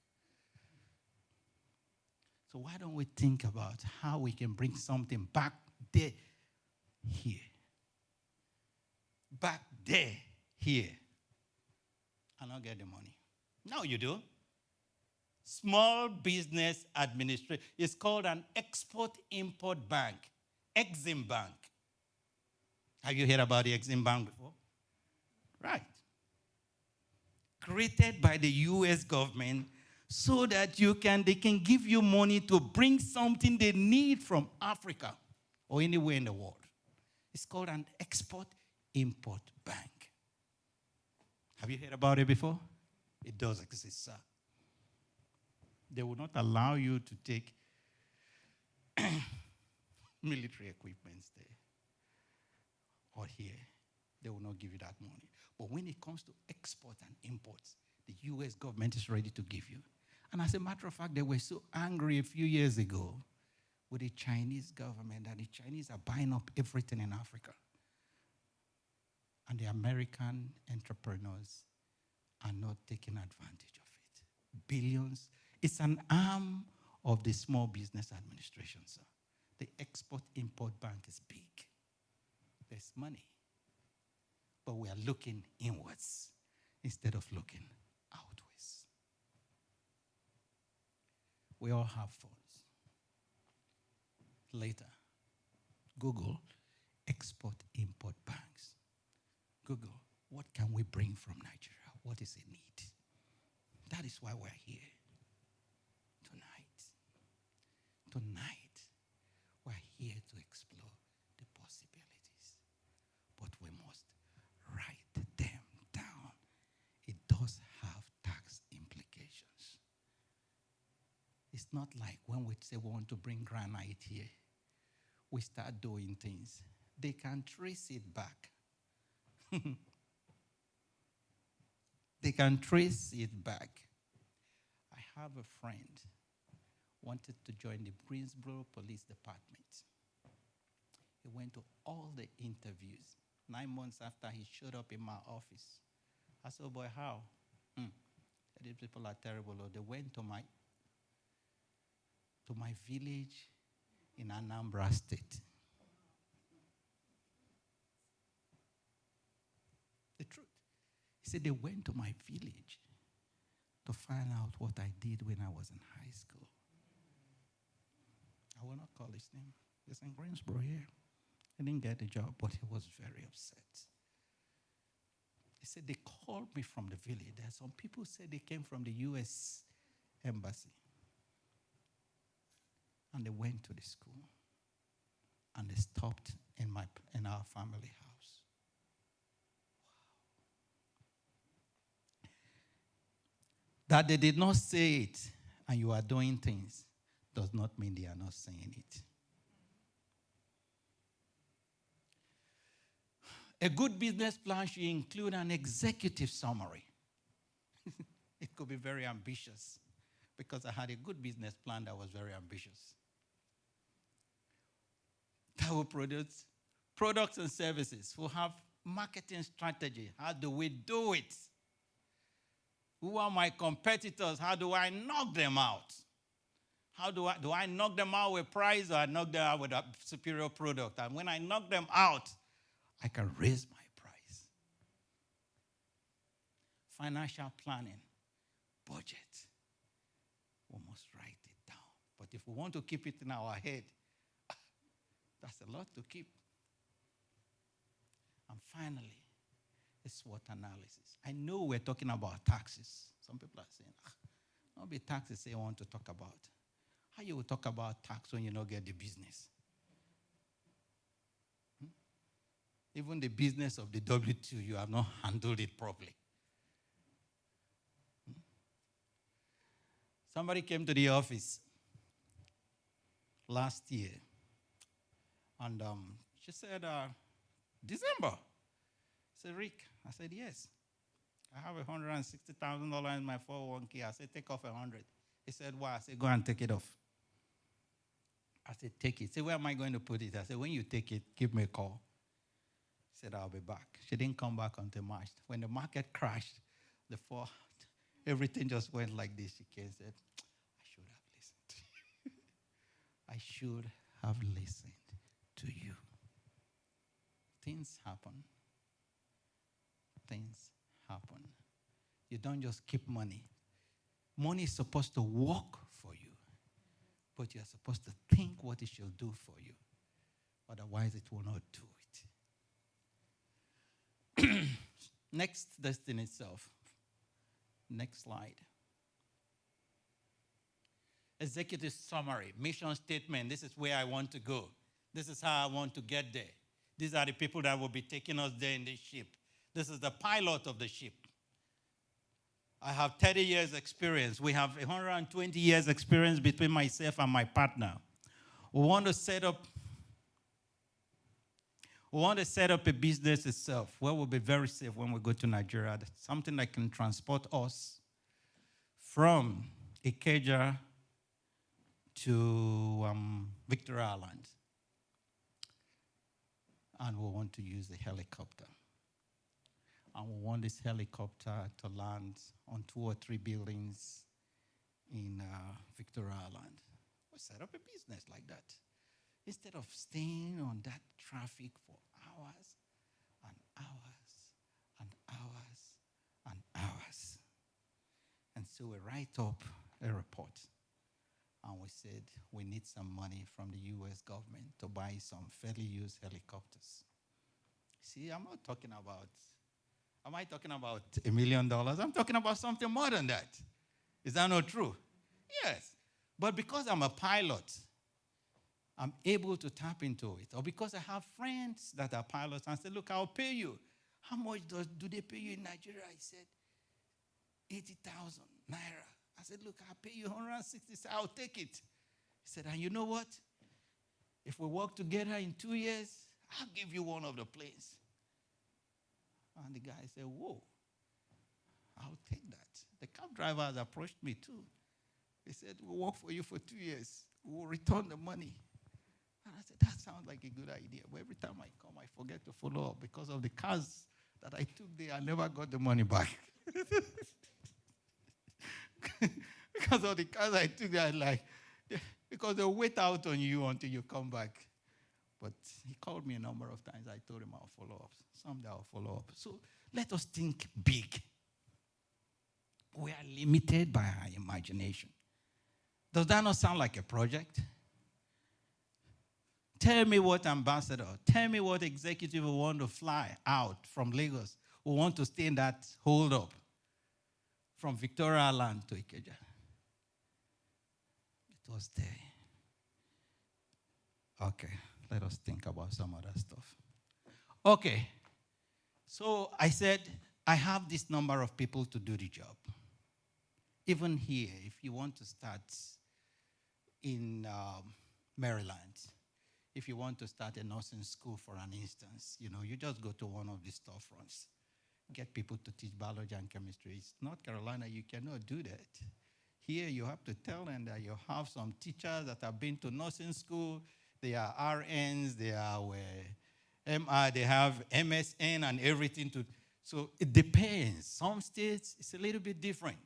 So why don't we think about how we can bring something back there, here. Back there, here. And not get the money. Now you do. Small Business Administration. It's called an Export-Import Bank. Exim Bank. Have you heard about the Exim Bank before? Right. Created by the U.S. government so that they can give you money to bring something they need from Africa or anywhere in the world. It's called an Export-Import Bank. Have you heard about it before? It does exist, sir. They will not allow you to take military equipment there or here. They will not give you that money. But when it comes to export and imports, the U.S. government is ready to give you. And as a matter of fact, they were so angry a few years ago with the Chinese government, that the Chinese are buying up everything in Africa. And the American entrepreneurs are not taking advantage of it. Billions. It's an arm of the Small Business Administration, sir. The Export-Import Bank is big. There's money. But we are looking inwards instead of looking outwards. We all have phones. Later, Google Export-Import Banks. Google, what can we bring from Nigeria? What is a need? That is why we're here tonight. Tonight, we're here to explore the possibilities. But we must write them down. It does have tax implications. It's not like when we say we want to bring granite here, we start doing things. They can trace it back. They can trace it back. I have a friend wanted to join the Greensboro Police Department. He went to all the interviews. 9 months after he showed up in my office, I said, oh boy, how? These people are terrible. Or they went to my village in Anambra State. The truth. He said they went to my village to find out what I did when I was in high school. I will not call his name. He's in Greensboro here. He didn't get the job, but he was very upset. He said they called me from the village. There are some people said they came from the U.S. Embassy. And they went to the school. And they stopped in our family house. Wow. That they did not say it and you are doing things does not mean they are not saying it. A good business plan should include an executive summary. It could be very ambitious because I had a good business plan that was very ambitious. That will produce products and services. We'll have marketing strategy. How do we do it? Who are my competitors? How do I knock them out? How do I knock them out with price or I knock them out with a superior product? And when I knock them out, I can raise my price. Financial planning, budget. We must write it down. But if we want to keep it in our head, that's a lot to keep. And finally, a SWOT analysis. I know we're talking about taxes. Some people are saying, not be taxes they want to talk about. How you will talk about tax when you don't get the business? Even the business of the W-2, you have not handled it properly. Somebody came to the office last year, and she said, December. I said, Rick. I said, yes. I have $160,000 in my 401k. I said, take off 100. He said, why? I said, go and take it off. I said, take it. He said, where am I going to put it? I said, when you take it, give me a call. He said, I'll be back. She didn't come back until March. When the market crashed, everything just went like this. She came and said, I should have listened. I should have listened to you. Things happen. Things happen. You don't just keep money. Money is supposed to work for you, but you're supposed to think what it should do for you. Otherwise, it will not do it. Next, destiny itself. Next slide. Executive summary, mission statement. This is where I want to go. This is how I want to get there. These are the people that will be taking us there in this ship. This is the pilot of the ship. I have 30 years experience. We have 120 years experience between myself and my partner. We want to set up a business itself where we'll be very safe when we go to Nigeria. That's something that can transport us from Ikeja to Victoria Island. And we want to use the helicopter. And we want this helicopter to land on 2 or 3 buildings in Victoria Island. We set up a business like that. Instead of staying on that traffic for hours and hours and hours and hours. And so we write up a report. And we said we need some money from the U.S. government to buy some fairly used helicopters. See, I'm not talking about, am I talking about $1 million? I'm talking about something more than that. Is that not true? Yes. But because I'm a pilot, I'm able to tap into it. Or because I have friends that are pilots and say, look, I'll pay you. How much do they pay you in Nigeria? I said, 80,000 naira. I said, look, I'll pay you 160. I'll take it. He said, and you know what? If we work together in 2 years, I'll give you one of the planes. And the guy said, whoa, I'll take that. The cab driver has approached me too. He said, we'll work for you for 2 years. We'll return the money. And I said, that sounds like a good idea. But every time I come, I forget to follow up because of the cars that I took there. I never got the money back. Because of the cars I took there, because they'll wait out on you until you come back. But he called me a number of times. I told him I'll follow up. Someday I'll follow up. So let us think big. We are limited by our imagination. Does that not sound like a project? Tell me what ambassador, tell me what executive will want to fly out from Lagos, who want to stay in that hold up from Victoria Island to Ikeja. It was there. Okay, let us think about some other stuff. Okay, so I said, I have this number of people to do the job. Even here, if you want to start in Maryland, if you want to start a nursing school, for an instance, you just go to one of these storefronts, get people to teach biology and chemistry. It's North Carolina, you cannot do that. Here, you have to tell them that you have some teachers that have been to nursing school. They are RNs, they are MR, they have MSN and everything. So it depends. Some states, it's a little bit different.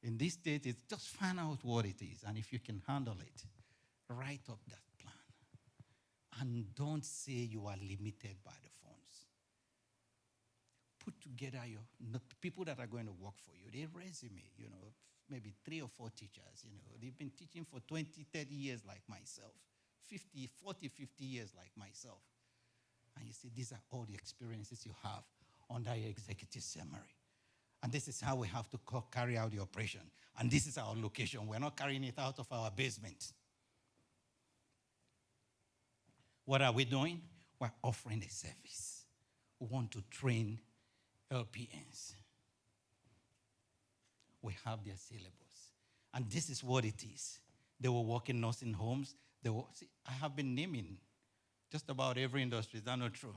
In this state, it's just find out what it is. And if you can handle it, write up that plan. And don't say you are limited by the funds. Put together the people that are going to work for you, their resume, maybe 3 or 4 teachers, they've been teaching for 20, 30 years like myself, 40, 50 years like myself. And you say, these are all the experiences you have under your executive summary. And this is how we have to carry out the operation. And this is our location. We're not carrying it out of our basement. What are we doing? We're offering a service. We want to train LPNs. We have their syllabus. And this is what it is. They will work in nursing homes. I have been naming just about every industry. Is that not true?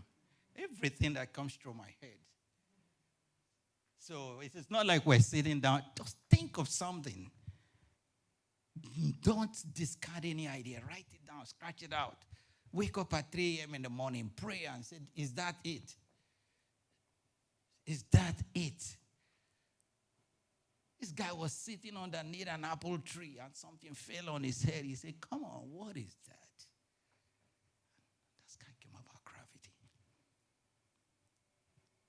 Everything that comes through my head. So it is not like we're sitting down. Just think of something. Don't discard any idea. Write it down. Scratch it out. Wake up at 3 a.m. in the morning. Pray and say, is that it? Is that it? This guy was sitting underneath an apple tree and something fell on his head. He said, come on, what is that? This guy came about gravity.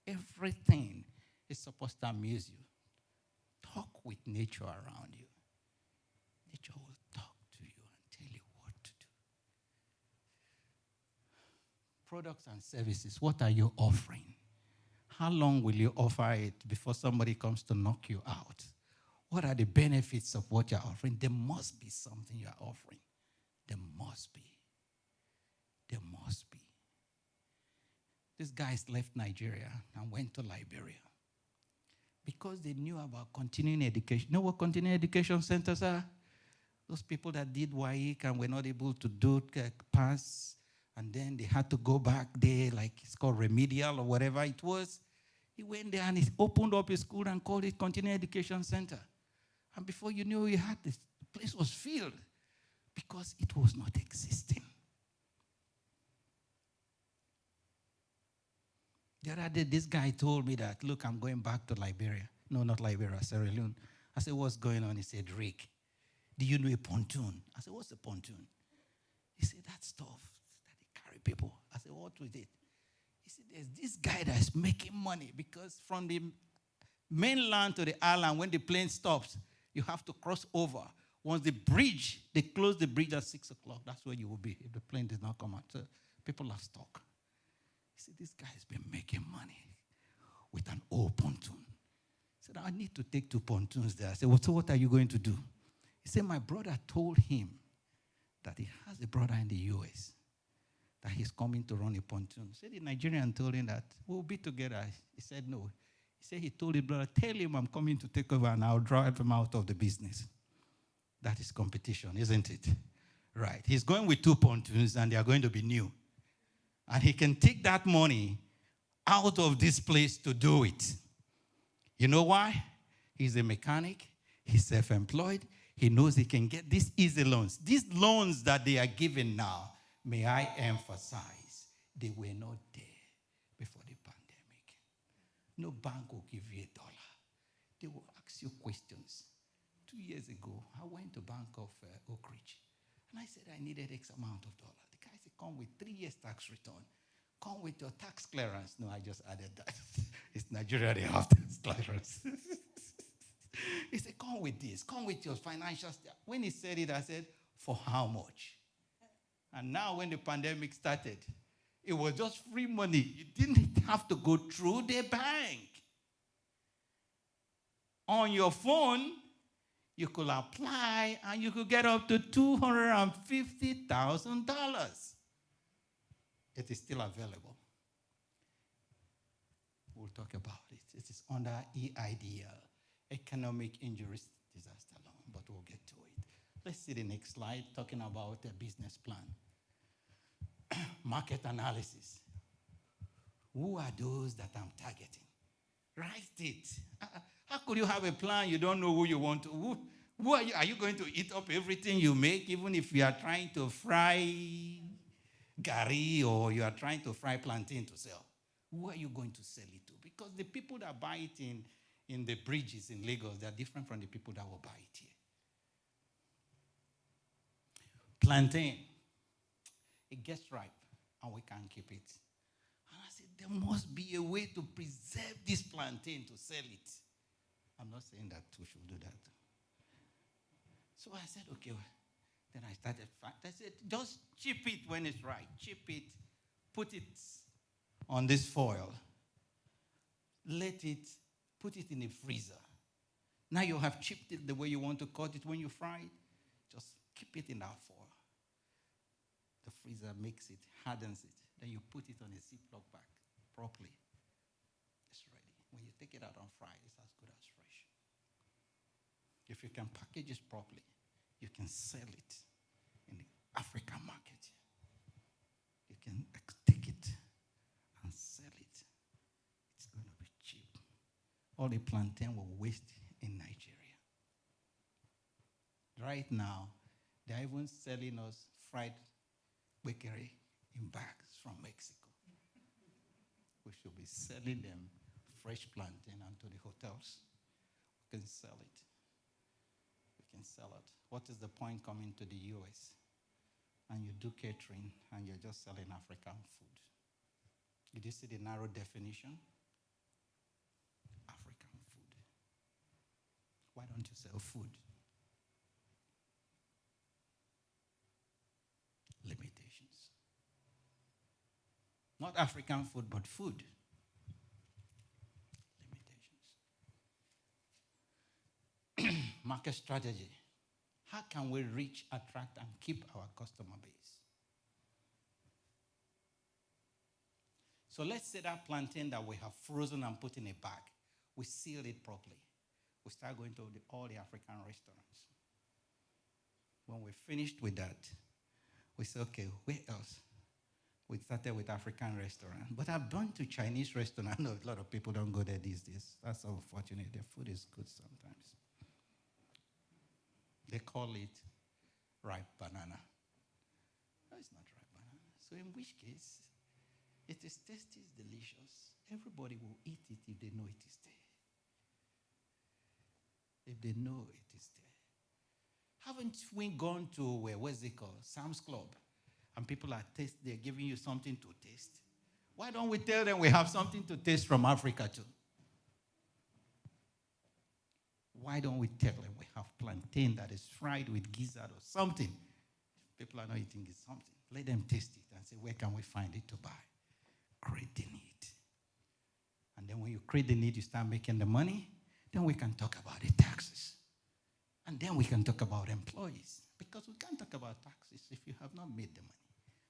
Everything is supposed to amuse you. Talk with nature around you. Nature will talk to you and tell you what to do. Products and services, what are you offering? How long will you offer it before somebody comes to knock you out? What are the benefits of what you're offering? There must be something you're offering. There must be. There must be. These guys left Nigeria and went to Liberia because they knew about continuing education. You know what continuing education centers are? Those people that did WAEC and were not able to do pass, and then they had to go back there, like it's called remedial or whatever it was. He went there and he opened up a school and called it Continuing Education Center. And before you knew, he had this, the place was filled. because it was not existing. The other day, this guy told me that, look, I'm going back to Liberia. No, not Liberia, Sierra Leone. I said, what's going on? He said, Rick, do you know a pontoon? I said, what's a pontoon? He said, that stuff that they carry people. I said, what with it? He said, there's this guy that's making money because from the mainland to the island, when the plane stops, you have to cross over. Once they close the bridge at 6 o'clock, that's where you will be if the plane does not come out. So people are stuck. He said, this guy's been making money with an old pontoon. He said, I need to take 2 pontoons there. I said, well, so what are you going to do? He said, my brother told him that he has a brother in the U.S. that he's coming to run a pontoon. He said, the Nigerian told him that we'll be together. He said, no. He said, he told his brother, tell him I'm coming to take over and I'll drive him out of the business. That is competition, isn't it? Right. He's going with 2 pontoons and they are going to be new. And he can take that money out of this place to do it. You know why? He's a mechanic. He's self-employed. He knows he can get these easy loans. These loans that they are giving now, may I emphasize, they were not there before the pandemic. No bank will give you $1. They will ask you questions. 2 years ago, I went to Bank of Oak Ridge, and I said I needed X amount of dollars. The guy said, come with 3 years tax return. Come with your tax clearance. No, I just added that. It's Nigeria, they have tax clearance. He said, come with this. Come with your financial stuff. When he said it, I said, for how much? And now when the pandemic started, it was just free money. You didn't have to go through the bank. On your phone, you could apply and you could get up to $250,000. It is still available. We'll talk about it. It is under EIDL, Economic Injuries Disaster Loan, but we'll get to it. Let's see the next slide, talking about a business plan. Market analysis. Who are those that I'm targeting? Write it. How could you have a plan? You don't know who you want to. Who are you? Are you going to eat up everything you make, even if you are trying to fry gari or you are trying to fry plantain to sell? Who are you going to sell it to? Because the people that buy it in the bridges in Lagos, they are different from the people that will buy it here. Plantain. It gets ripe and we can't keep it. And I said, there must be a way to preserve this plantain to sell it. I'm not saying that we should do that. So I said, okay. Then I started. I said, just chip it when it's right. Chip it. Put it on this foil. Put it in a freezer. Now you have chipped it the way you want to cut it when you fry it. Just keep it in that foil. The freezer makes it, hardens it. Then you put it on a Ziploc bag properly. It's ready. When you take it out and fry, it's as good as fresh. If you can package it properly, you can sell it in the African market. You can take it and sell it. It's going to be cheap. All the plantain will waste in Nigeria. Right now, they're even selling us fried bakery in bags from Mexico. We should be selling them fresh plantain onto the hotels. We can sell it. We can sell it. What is the point coming to the US and you do catering and you're just selling African food? Did you see the narrow definition? African food. Why don't you sell food? Limitations. Not African food, but food. Limitations. Market strategy. How can we reach, attract, and keep our customer base? So let's say that plantain that we have frozen and put in a bag, we seal it properly. We start going to all the African restaurants. When we're finished with that, we say, okay, where else? We started with African restaurant. But I've been to Chinese restaurant. I know a lot of people don't go there these days. That's unfortunate. Their food is good sometimes. They call it ripe banana. No, it's not ripe banana. So in which case, it is tasty, it's delicious. Everybody will eat it if they know it is there. If they know it is there. Haven't we gone to what's it called? Sam's Club. And people are they're giving you something to taste. Why don't we tell them we have something to taste from Africa too? Why don't we tell them we have plantain that is fried with gizzard or something? People are not eating it, something. Let them taste it and say, where can we find it to buy? Create the need. And then when you create the need, you start making the money, then we can talk about the taxes. And then we can talk about employees. Because we can't talk about taxes if you have not made the money.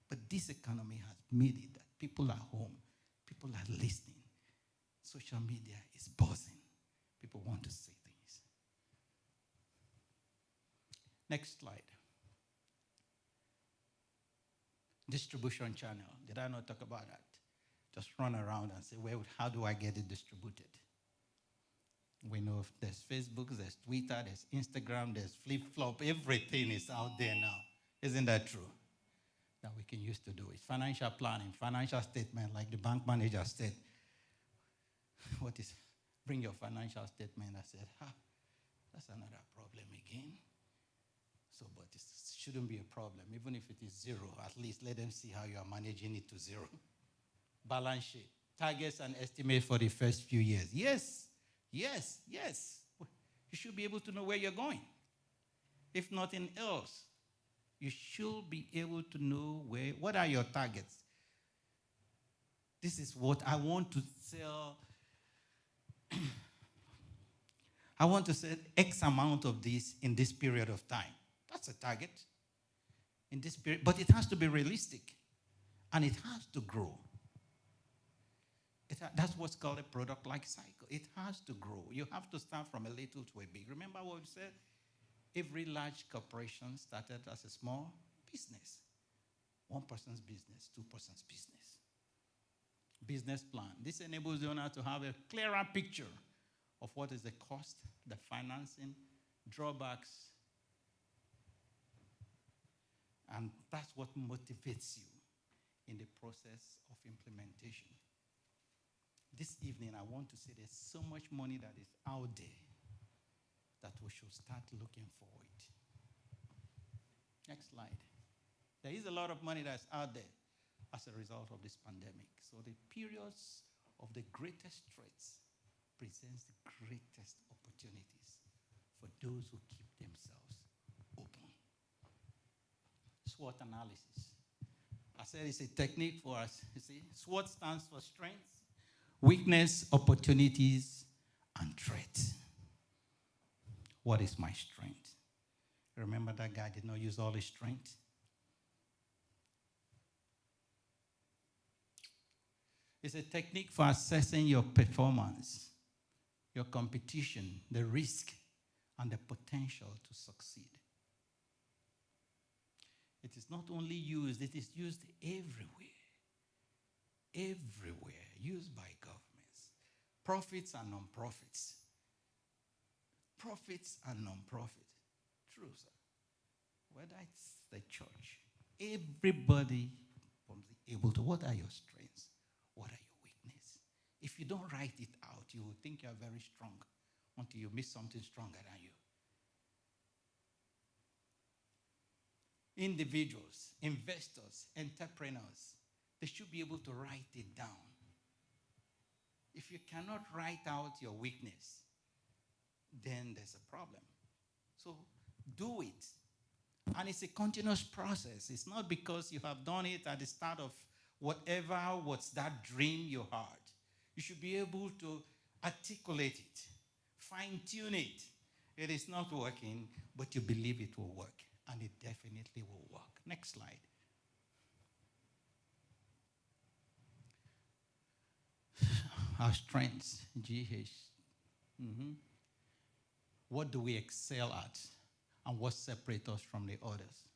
But this economy has made it that people are home. People are listening. Social media is buzzing. People want to say things. Next slide. Distribution channel. Did I not talk about that? Just run around and say, well, how do I get it distributed? We know if there's Facebook, there's Twitter, there's Instagram, there's flip-flop. Everything is out there now. Isn't that true? That we can use to do it. Financial planning, financial statement, like the bank manager said. Bring your financial statement. I said, that's another problem again. So, but it shouldn't be a problem. Even if it is zero, at least let them see how you are managing it to zero. Balance sheet, targets and estimate for the first few years. Yes. You should be able to know where you're going. If nothing else, you should be able to know what are your targets. This is what I want to sell. I want to sell X amount of this in this period of time. That's a target. In this period, but it has to be realistic. And it has to grow. That's what's called a product life cycle. It has to grow. You have to start from a little to a big. Remember what we said? Every large corporation started as a small business. One person's business, two person's business. Business plan. This enables the owner to have a clearer picture of what is the cost, the financing, drawbacks. And that's what motivates you in the process of implementation. This evening, I want to say there's so much money that is out there that we should start looking for it. Next slide. There is a lot of money that's out there as a result of this pandemic. So the periods of the greatest threats presents the greatest opportunities for those who keep themselves open. SWOT analysis. I said it's a technique for us. You see, SWOT stands for strengths, weakness, opportunities, and threats. What is my strength? Remember that guy did not use all his strength? It's a technique for assessing your performance, your competition, the risk, and the potential to succeed. It is not only used, it is used everywhere. Everywhere, used by governments. Profits and non-profits. Profits and non-profits. True, sir. Whether it's the church, everybody becomes able to, what are your strengths? What are your weaknesses? If you don't write it out, you will think you're very strong until you miss something stronger than you. Individuals, investors, entrepreneurs, they should be able to write it down. If you cannot write out your weakness, then there's a problem. So do it. And it's a continuous process. It's not because you have done it at the start of what's that dream you had. You should be able to articulate it, fine-tune it. It is not working, but you believe it will work. And it definitely will work. Next slide. Our strengths, GH. What do we excel at? And what separates us from the others?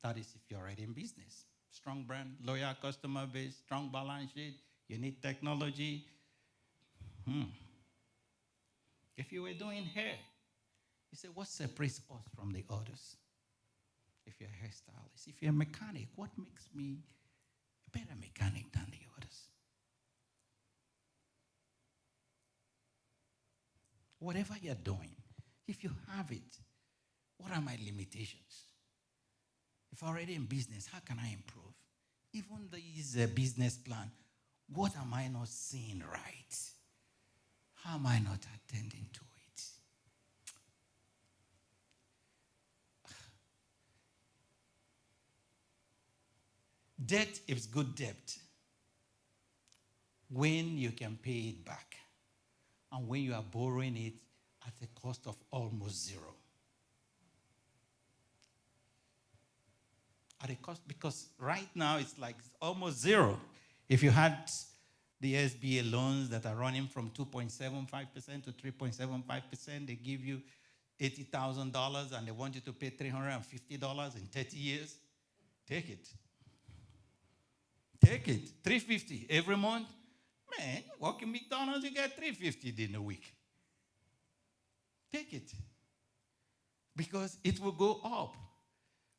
That is if you're already in business. Strong brand, loyal customer base, strong balance sheet, unique technology. If you were doing hair, You say, what separates us from the others? If you're a hairstylist, if you're a mechanic, what makes me a better mechanic than the others? Whatever you're doing, if you have it, what are my limitations? If I'm already in business, how can I improve? Even this business plan, what am I not seeing right? How am I not attending to it? Debt is good debt when you can pay it back and when you are borrowing it at a cost of almost zero. At a cost, because right now it's like almost zero. If you had the SBA loans that are running from 2.75% to 3.75%, they give you $80,000 and they want you to pay $350 in 30 years. Take it. Take it. $350 every month. Man, working McDonald's, you get $350 in a week. Take it. Because it will go up.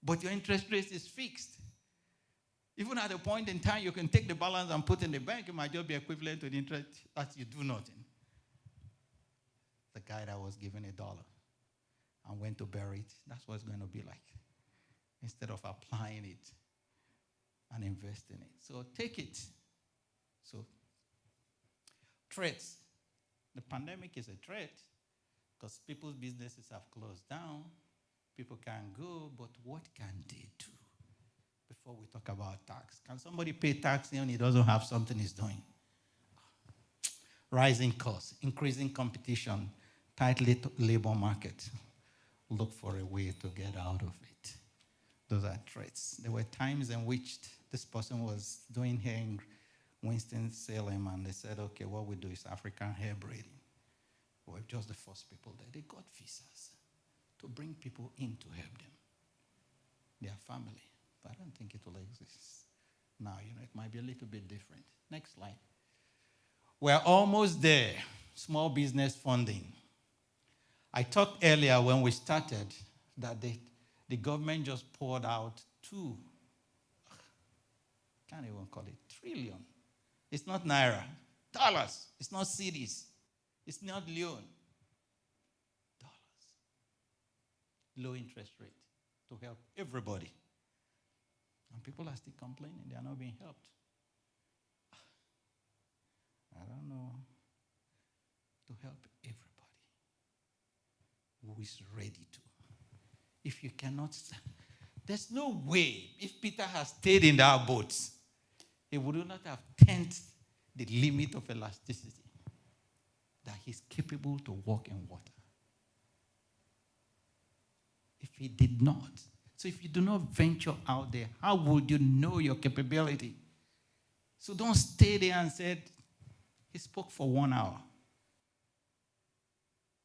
But your interest rate is fixed. Even at a point in time, you can take the balance and put in the bank. It might just be equivalent to the interest that you do nothing. The guy that was given $1 and went to bury it, that's what it's going to be like. Instead of applying it and investing it. So take it. So, threats. The pandemic is a threat because people's businesses have closed down. People can't go, but what can they do? Before we talk about tax. Can somebody pay tax when he doesn't have something he's doing? Rising costs, increasing competition, tight labor market. Look for a way to get out of it. Those are threats. There were times in which this person was doing hair in Winston-Salem, and they said, okay, what we do is African hair braiding. We were just the first people there. They got visas to bring people in to help them, their family. But I don't think it will exist now. It might be a little bit different. Next slide. We're almost there. Small business funding. I talked earlier when we started that the government just poured out can't even call it trillion. It's not naira. Dollars. It's not cedis. It's not loan. Low interest rate to help everybody. And people are still complaining. They are not being helped. I don't know. To help everybody who is ready to. If you cannot, there's no way. If Peter has stayed in that boat, he would not have tensed the limit of elasticity that he's capable to walk in water. If he did not. So if you do not venture out there, how would you know your capability? So don't stay there and say, he spoke for 1 hour.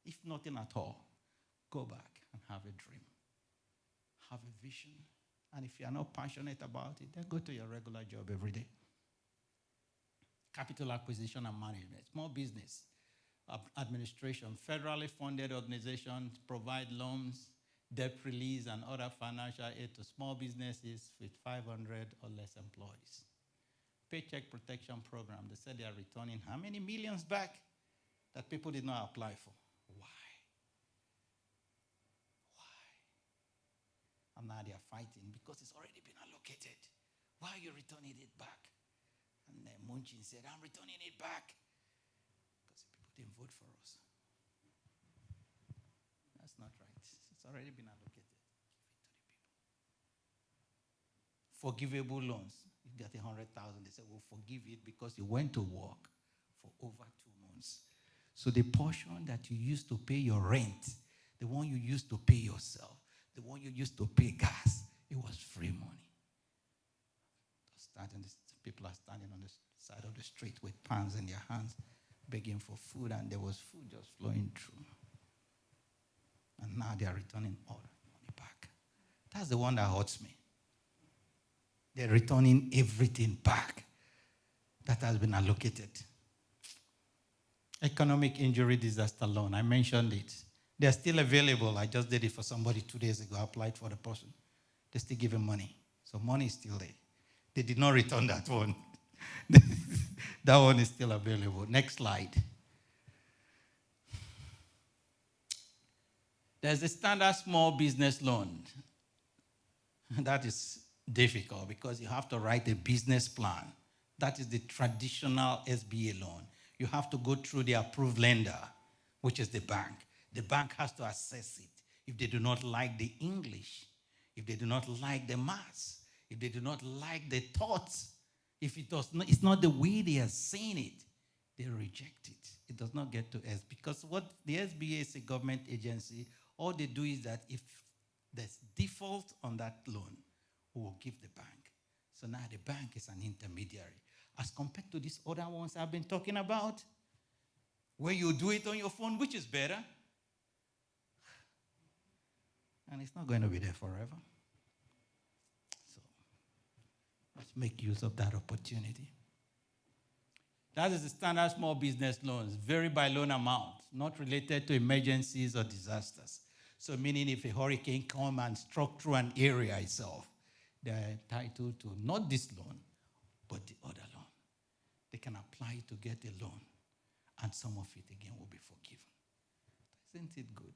If nothing at all, go back and have a dream. Have a vision. And if you are not passionate about it, then go to your regular job every day. Capital acquisition and management. Small business administration. Federally funded organizations provide loans, debt release, and other financial aid to small businesses with 500 or less employees. Paycheck protection program. They said they are returning how many millions back that people did not apply for? Why? And now they are fighting because it's already been allocated. Why are you returning it back? And Munchin said, I'm returning it back because people didn't vote for us. That's not right. It's already been allocated. Give it to the people. Forgivable loans. You get 100,000. They said, we'll forgive it because you went to work for over 2 months. So the portion that you used to pay your rent, the one you used to pay yourself, the one you used to pay gas, it was free money. People are standing on the side of the street with pans in their hands, begging for food, and there was food just flowing through. And now they are returning all the money back. That's the one that hurts me. They're returning everything back that has been allocated. Economic injury disaster loan, I mentioned it. They're still available. I just did it for somebody 2 days ago. I applied for the person. They still give him money. So money is still there. They did not return that one. That one is still available. Next slide. There's a standard small business loan. That is difficult because you have to write a business plan. That is the traditional SBA loan. You have to go through the approved lender, which is the bank. The bank has to assess it. If they do not like the English, if they do not like the maths, if they do not like the thoughts, if it's not the way they are saying it, they reject it. It does not get to us because what the SBA is a government agency. All they do is that if there's default on that loan, we will give the bank. So now the bank is an intermediary. As compared to these other ones I've been talking about, where you do it on your phone, which is better. And it's not going to be there forever. So let's make use of that opportunity. That is the standard small business loans, vary by loan amount, not related to emergencies or disasters. So meaning if a hurricane comes and struck through an area itself, they are entitled to not this loan, but the other loan. They can apply to get a loan, and some of it again will be forgiven. Isn't it good?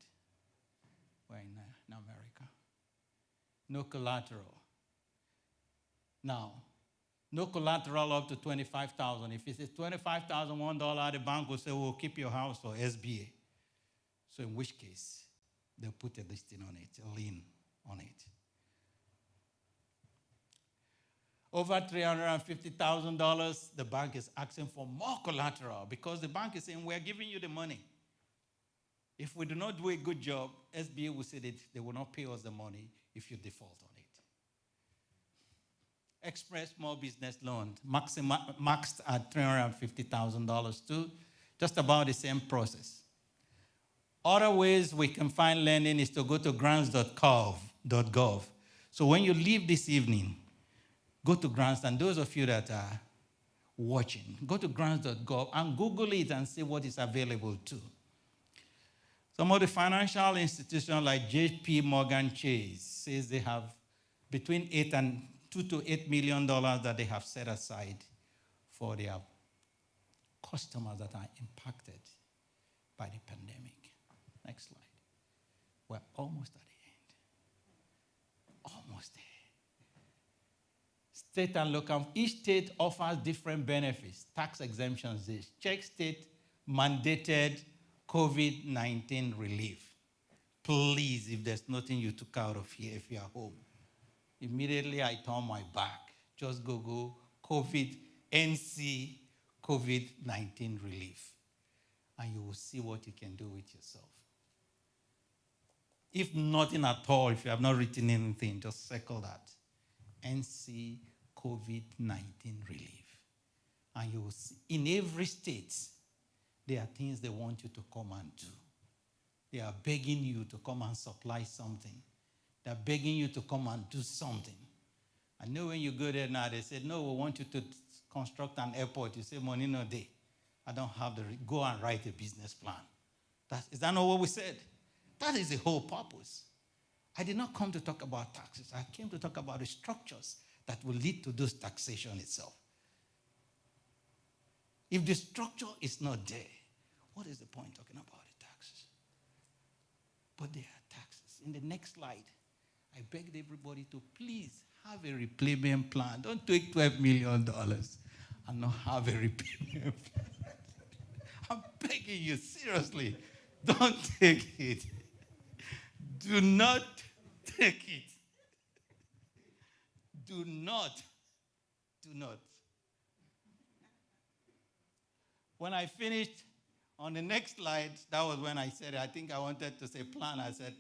We're in America. No collateral. Now, no collateral up to $25,000. If it's $25,001, the bank will say, we'll keep your house for SBA. So in which case, they'll put a listing on it, a lien on it. Over $350,000, the bank is asking for more collateral because the bank is saying, we're giving you the money. If we do not do a good job, SBA will say that they will not pay us the money if you default on it. Express small business loan, maxed at $350,000 too, just about the same process. Other ways we can find lending is to go to grants.gov. So when you leave this evening, go to grants, and those of you that are watching, go to grants.gov and Google it and see what is available too. Some of the financial institutions like JP Morgan Chase says they have between $2 to $8 million that they have set aside for their customers that are impacted by the pandemic. Next slide. We're almost at the end. Almost there. State and local, each state offers different benefits, tax exemptions. Check state mandated COVID-19 relief. Please, if there's nothing you took out of here, if you're home, immediately I turn my back. Just Google COVID NC COVID-19 relief, and you will see what you can do with yourself. If nothing at all, if you have not written anything, just circle that. NC COVID-19 relief. And you will see, in every state, there are things they want you to come and do. They are begging you to come and supply something. They are begging you to come and do something. I know when you go there now, they say, no, we want you to construct an airport. You say, money no day. I don't have go and write a business plan. Is that not what we said? That is the whole purpose. I did not come to talk about taxes. I came to talk about the structures that will lead to those taxation itself. If the structure is not there, what is the point talking about the taxes? But there are taxes. In the next slide, I begged everybody to please have a repayment plan. Don't take $12 million and not have a repayment plan. I'm begging you, seriously, don't take it. Do not take it. Do not. When I finished on the next slide, that was when I said, I think I wanted to say plan. I said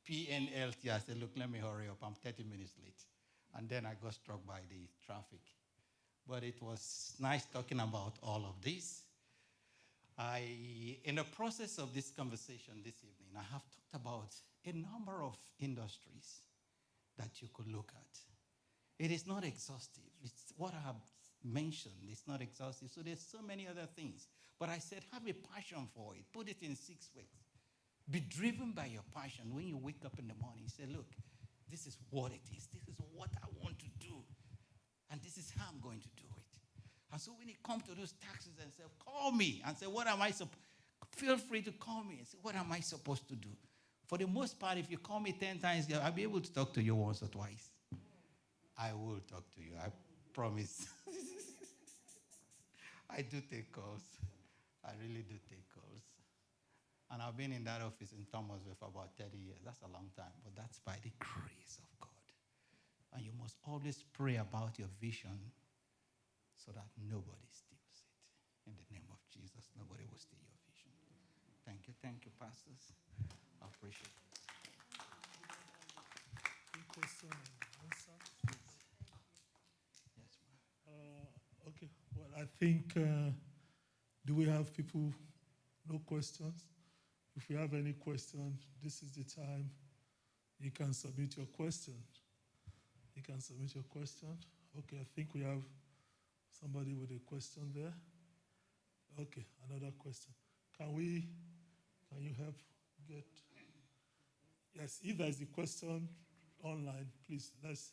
PNLT. I said, look, let me hurry up. I'm 30 minutes late. And then I got struck by the traffic. But it was nice talking about all of this. In the process of this conversation this evening, I have talked about a number of industries that you could look at. It is not exhaustive. It's what I have mentioned. It's not exhaustive. So there's so many other things. But I said, have a passion for it. Put it in 6 ways. Be driven by your passion. When you wake up in the morning, say, look, this is what it is. This is what I want to do. And this is how I'm going to do it. And so when it comes to those taxes and say, call me and say, what am I supposed feel free to call me and say, what am I supposed to do? For the most part, if you call me 10 times, I'll be able to talk to you once or twice. I will talk to you. I promise. I do take calls. I really do take calls. And I've been in that office in Thomasville for about 30 years. That's a long time, but that's by the grace of God. And you must always pray about your vision so that nobody steals it. In the name of Jesus, nobody will steal your vision. Thank you, pastors. I appreciate it. Question and answer. Yes, ma'am. Okay. Well, I think, do we have people, no questions? If you have any questions, this is the time you can submit your question. You can submit your question. Okay, I think we have somebody with a question there. Okay, another question. Can you help get? Yes, if there's a question online, please, let's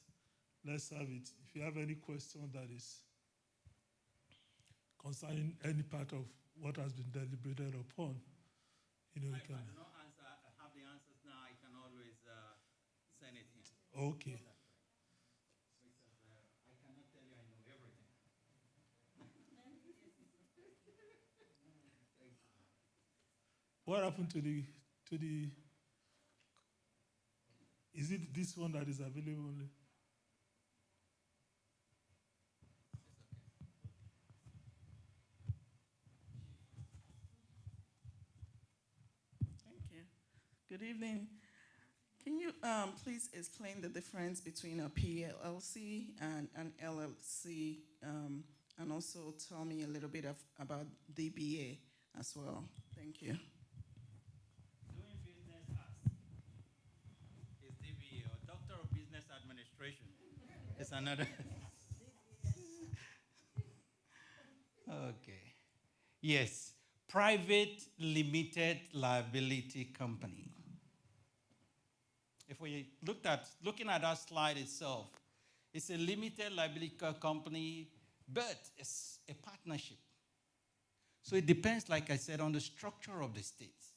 have it. If you have any question that is concerning any part of what has been deliberated upon, you can. If I do not answer, I have the answers now. I can always send it in. Okay. I cannot tell you I know everything. What happened to the? Is it this one that is available only? Thank you. Good evening. Can you please explain the difference between a PLC and an LLC, and also tell me a little bit about DBA as well? Thank you. Doing business as is DBA, or Doctor of Business Administration. It's another. Okay. Yes. Private limited liability company. If we looking at that slide itself, it's a limited liability company, but it's a partnership. So it depends, like I said, on the structure of the states.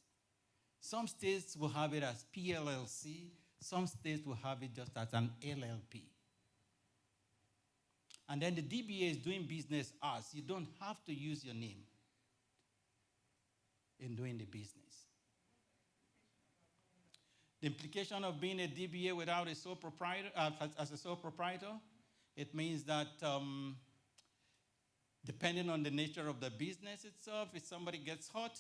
Some states will have it as PLLC. Some states will have it just as an LLP. And then the DBA is doing business as. You don't have to use your name in doing the business. The implication of being a DBA without a sole proprietor, as a sole proprietor, it means that depending on the nature of the business itself, if somebody gets hurt,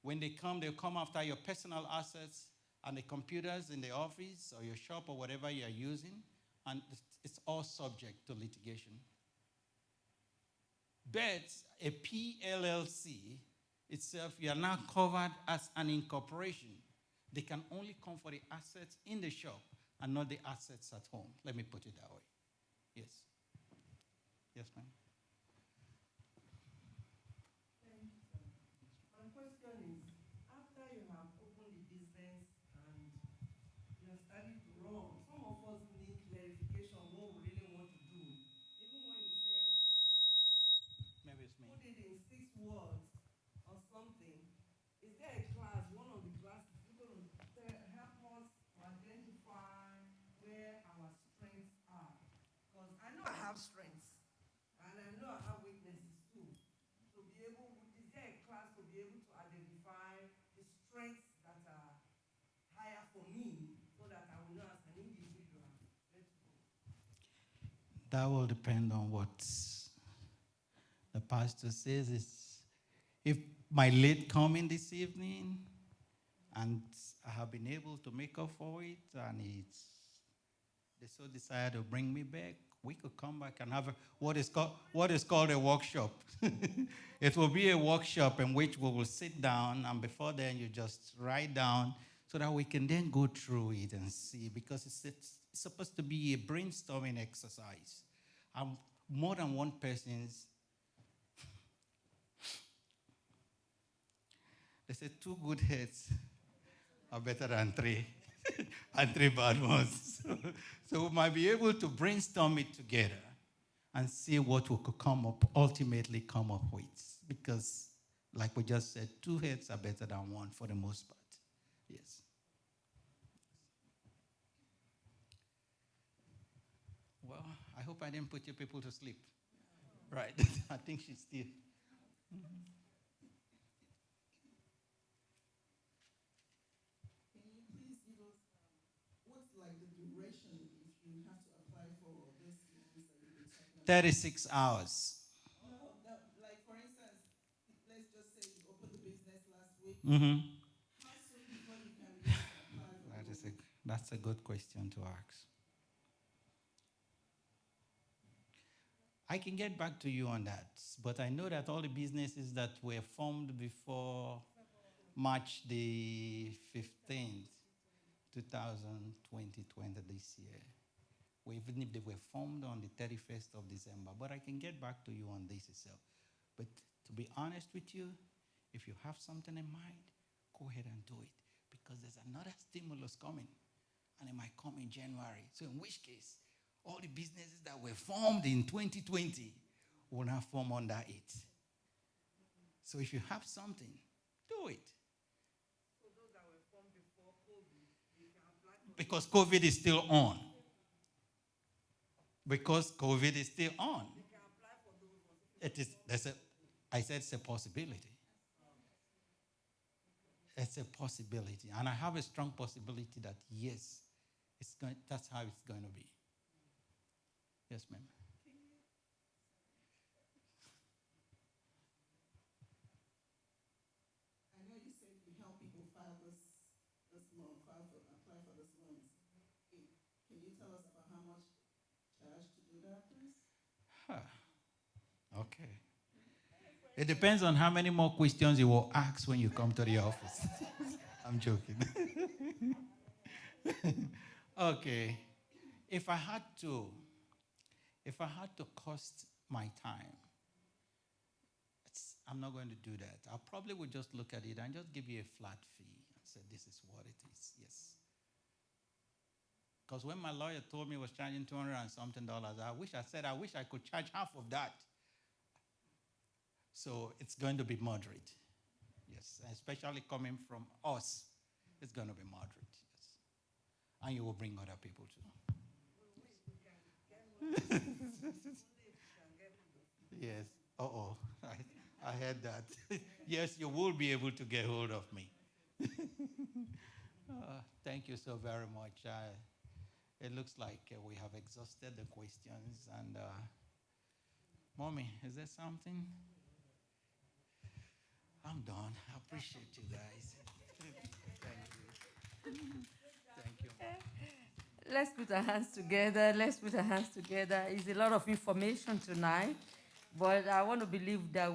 when they'll come after your personal assets and the computers in the office or your shop or whatever you're using, and it's all subject to litigation. But a PLLC itself, you are now covered as an incorporation. They can only come for the assets in the shop and not the assets at home. Let me put it that way. Yes. Yes, ma'am. My question is, after you have opened the business and you have started to run, some of us need clarification what we really want to do. Even when you say, Maybe it's me. put it in 6 words or something, is there a class, one of the classes, you're going to help us to identify where our strengths are? Because I know I have strengths, and I know I have weaknesses too. To be able, is there a class to be able to identify the strengths that are higher for me so that I will know as an individual? Let's go. That will depend on what the pastor says. If my late coming this evening and I have been able to make up for it and they so decide to bring me back, we could come back and have what is called a workshop. It will be a workshop in which we will sit down, and before then you just write down so that we can then go through it and see, because it's supposed to be a brainstorming exercise. More than one person's. They say 2 good heads are better than three, and three bad ones. So we might be able to brainstorm it together and see what we could ultimately come up with. Because, like we just said, two heads are better than one for the most part. Yes. Well, I hope I didn't put you people to sleep. Right. I think she's still. Can you please give us what's like the duration if you have to apply for this loans that you've been talking about? 36 hours. No, like for instance, let's just say you opened the business last week. Mm-hmm. How soon before you can be able to apply for the loan? That's a good question to ask. I can get back to you on that, but I know that all the businesses that were formed before March the 15th, 2020 this year, or even if they were formed on the 31st of December, but I can get back to you on this itself. But to be honest with you, if you have something in mind, go ahead and do it, because there's another stimulus coming, and it might come in January. So in which case, all the businesses that were formed in 2020 will now form under it. So if you have something, do it. So those that were formed before COVID, they can apply for Because COVID is still on. Because COVID is still on. they can apply for those ones. I said it's a possibility. It's a possibility. And I have a strong possibility that yes, that's how it's going to be. Yes, ma'am. I know you said you help people file this loan, apply for this loans. Can you tell us about how much charge to do that, please? Okay. It depends on how many more questions you will ask when you come to the office. I'm joking. Okay. If I had to cost my time, I'm not going to do that. I probably would just look at it and just give you a flat fee and say, this is what it is. Yes. Because when my lawyer told me he was charging $200 and something, I wish I could charge half of that. So it's going to be moderate. Yes. Especially coming from us, it's going to be moderate. Yes. And you will bring other people too. Yes. I heard that. Yes, you will be able to get hold of me. Thank you so very much. It looks like we have exhausted the questions. And Mommy, is there something? I'm done. I appreciate you guys. Thank you. Thank you. Let's put our hands together. It's a lot of information tonight, but I want to believe that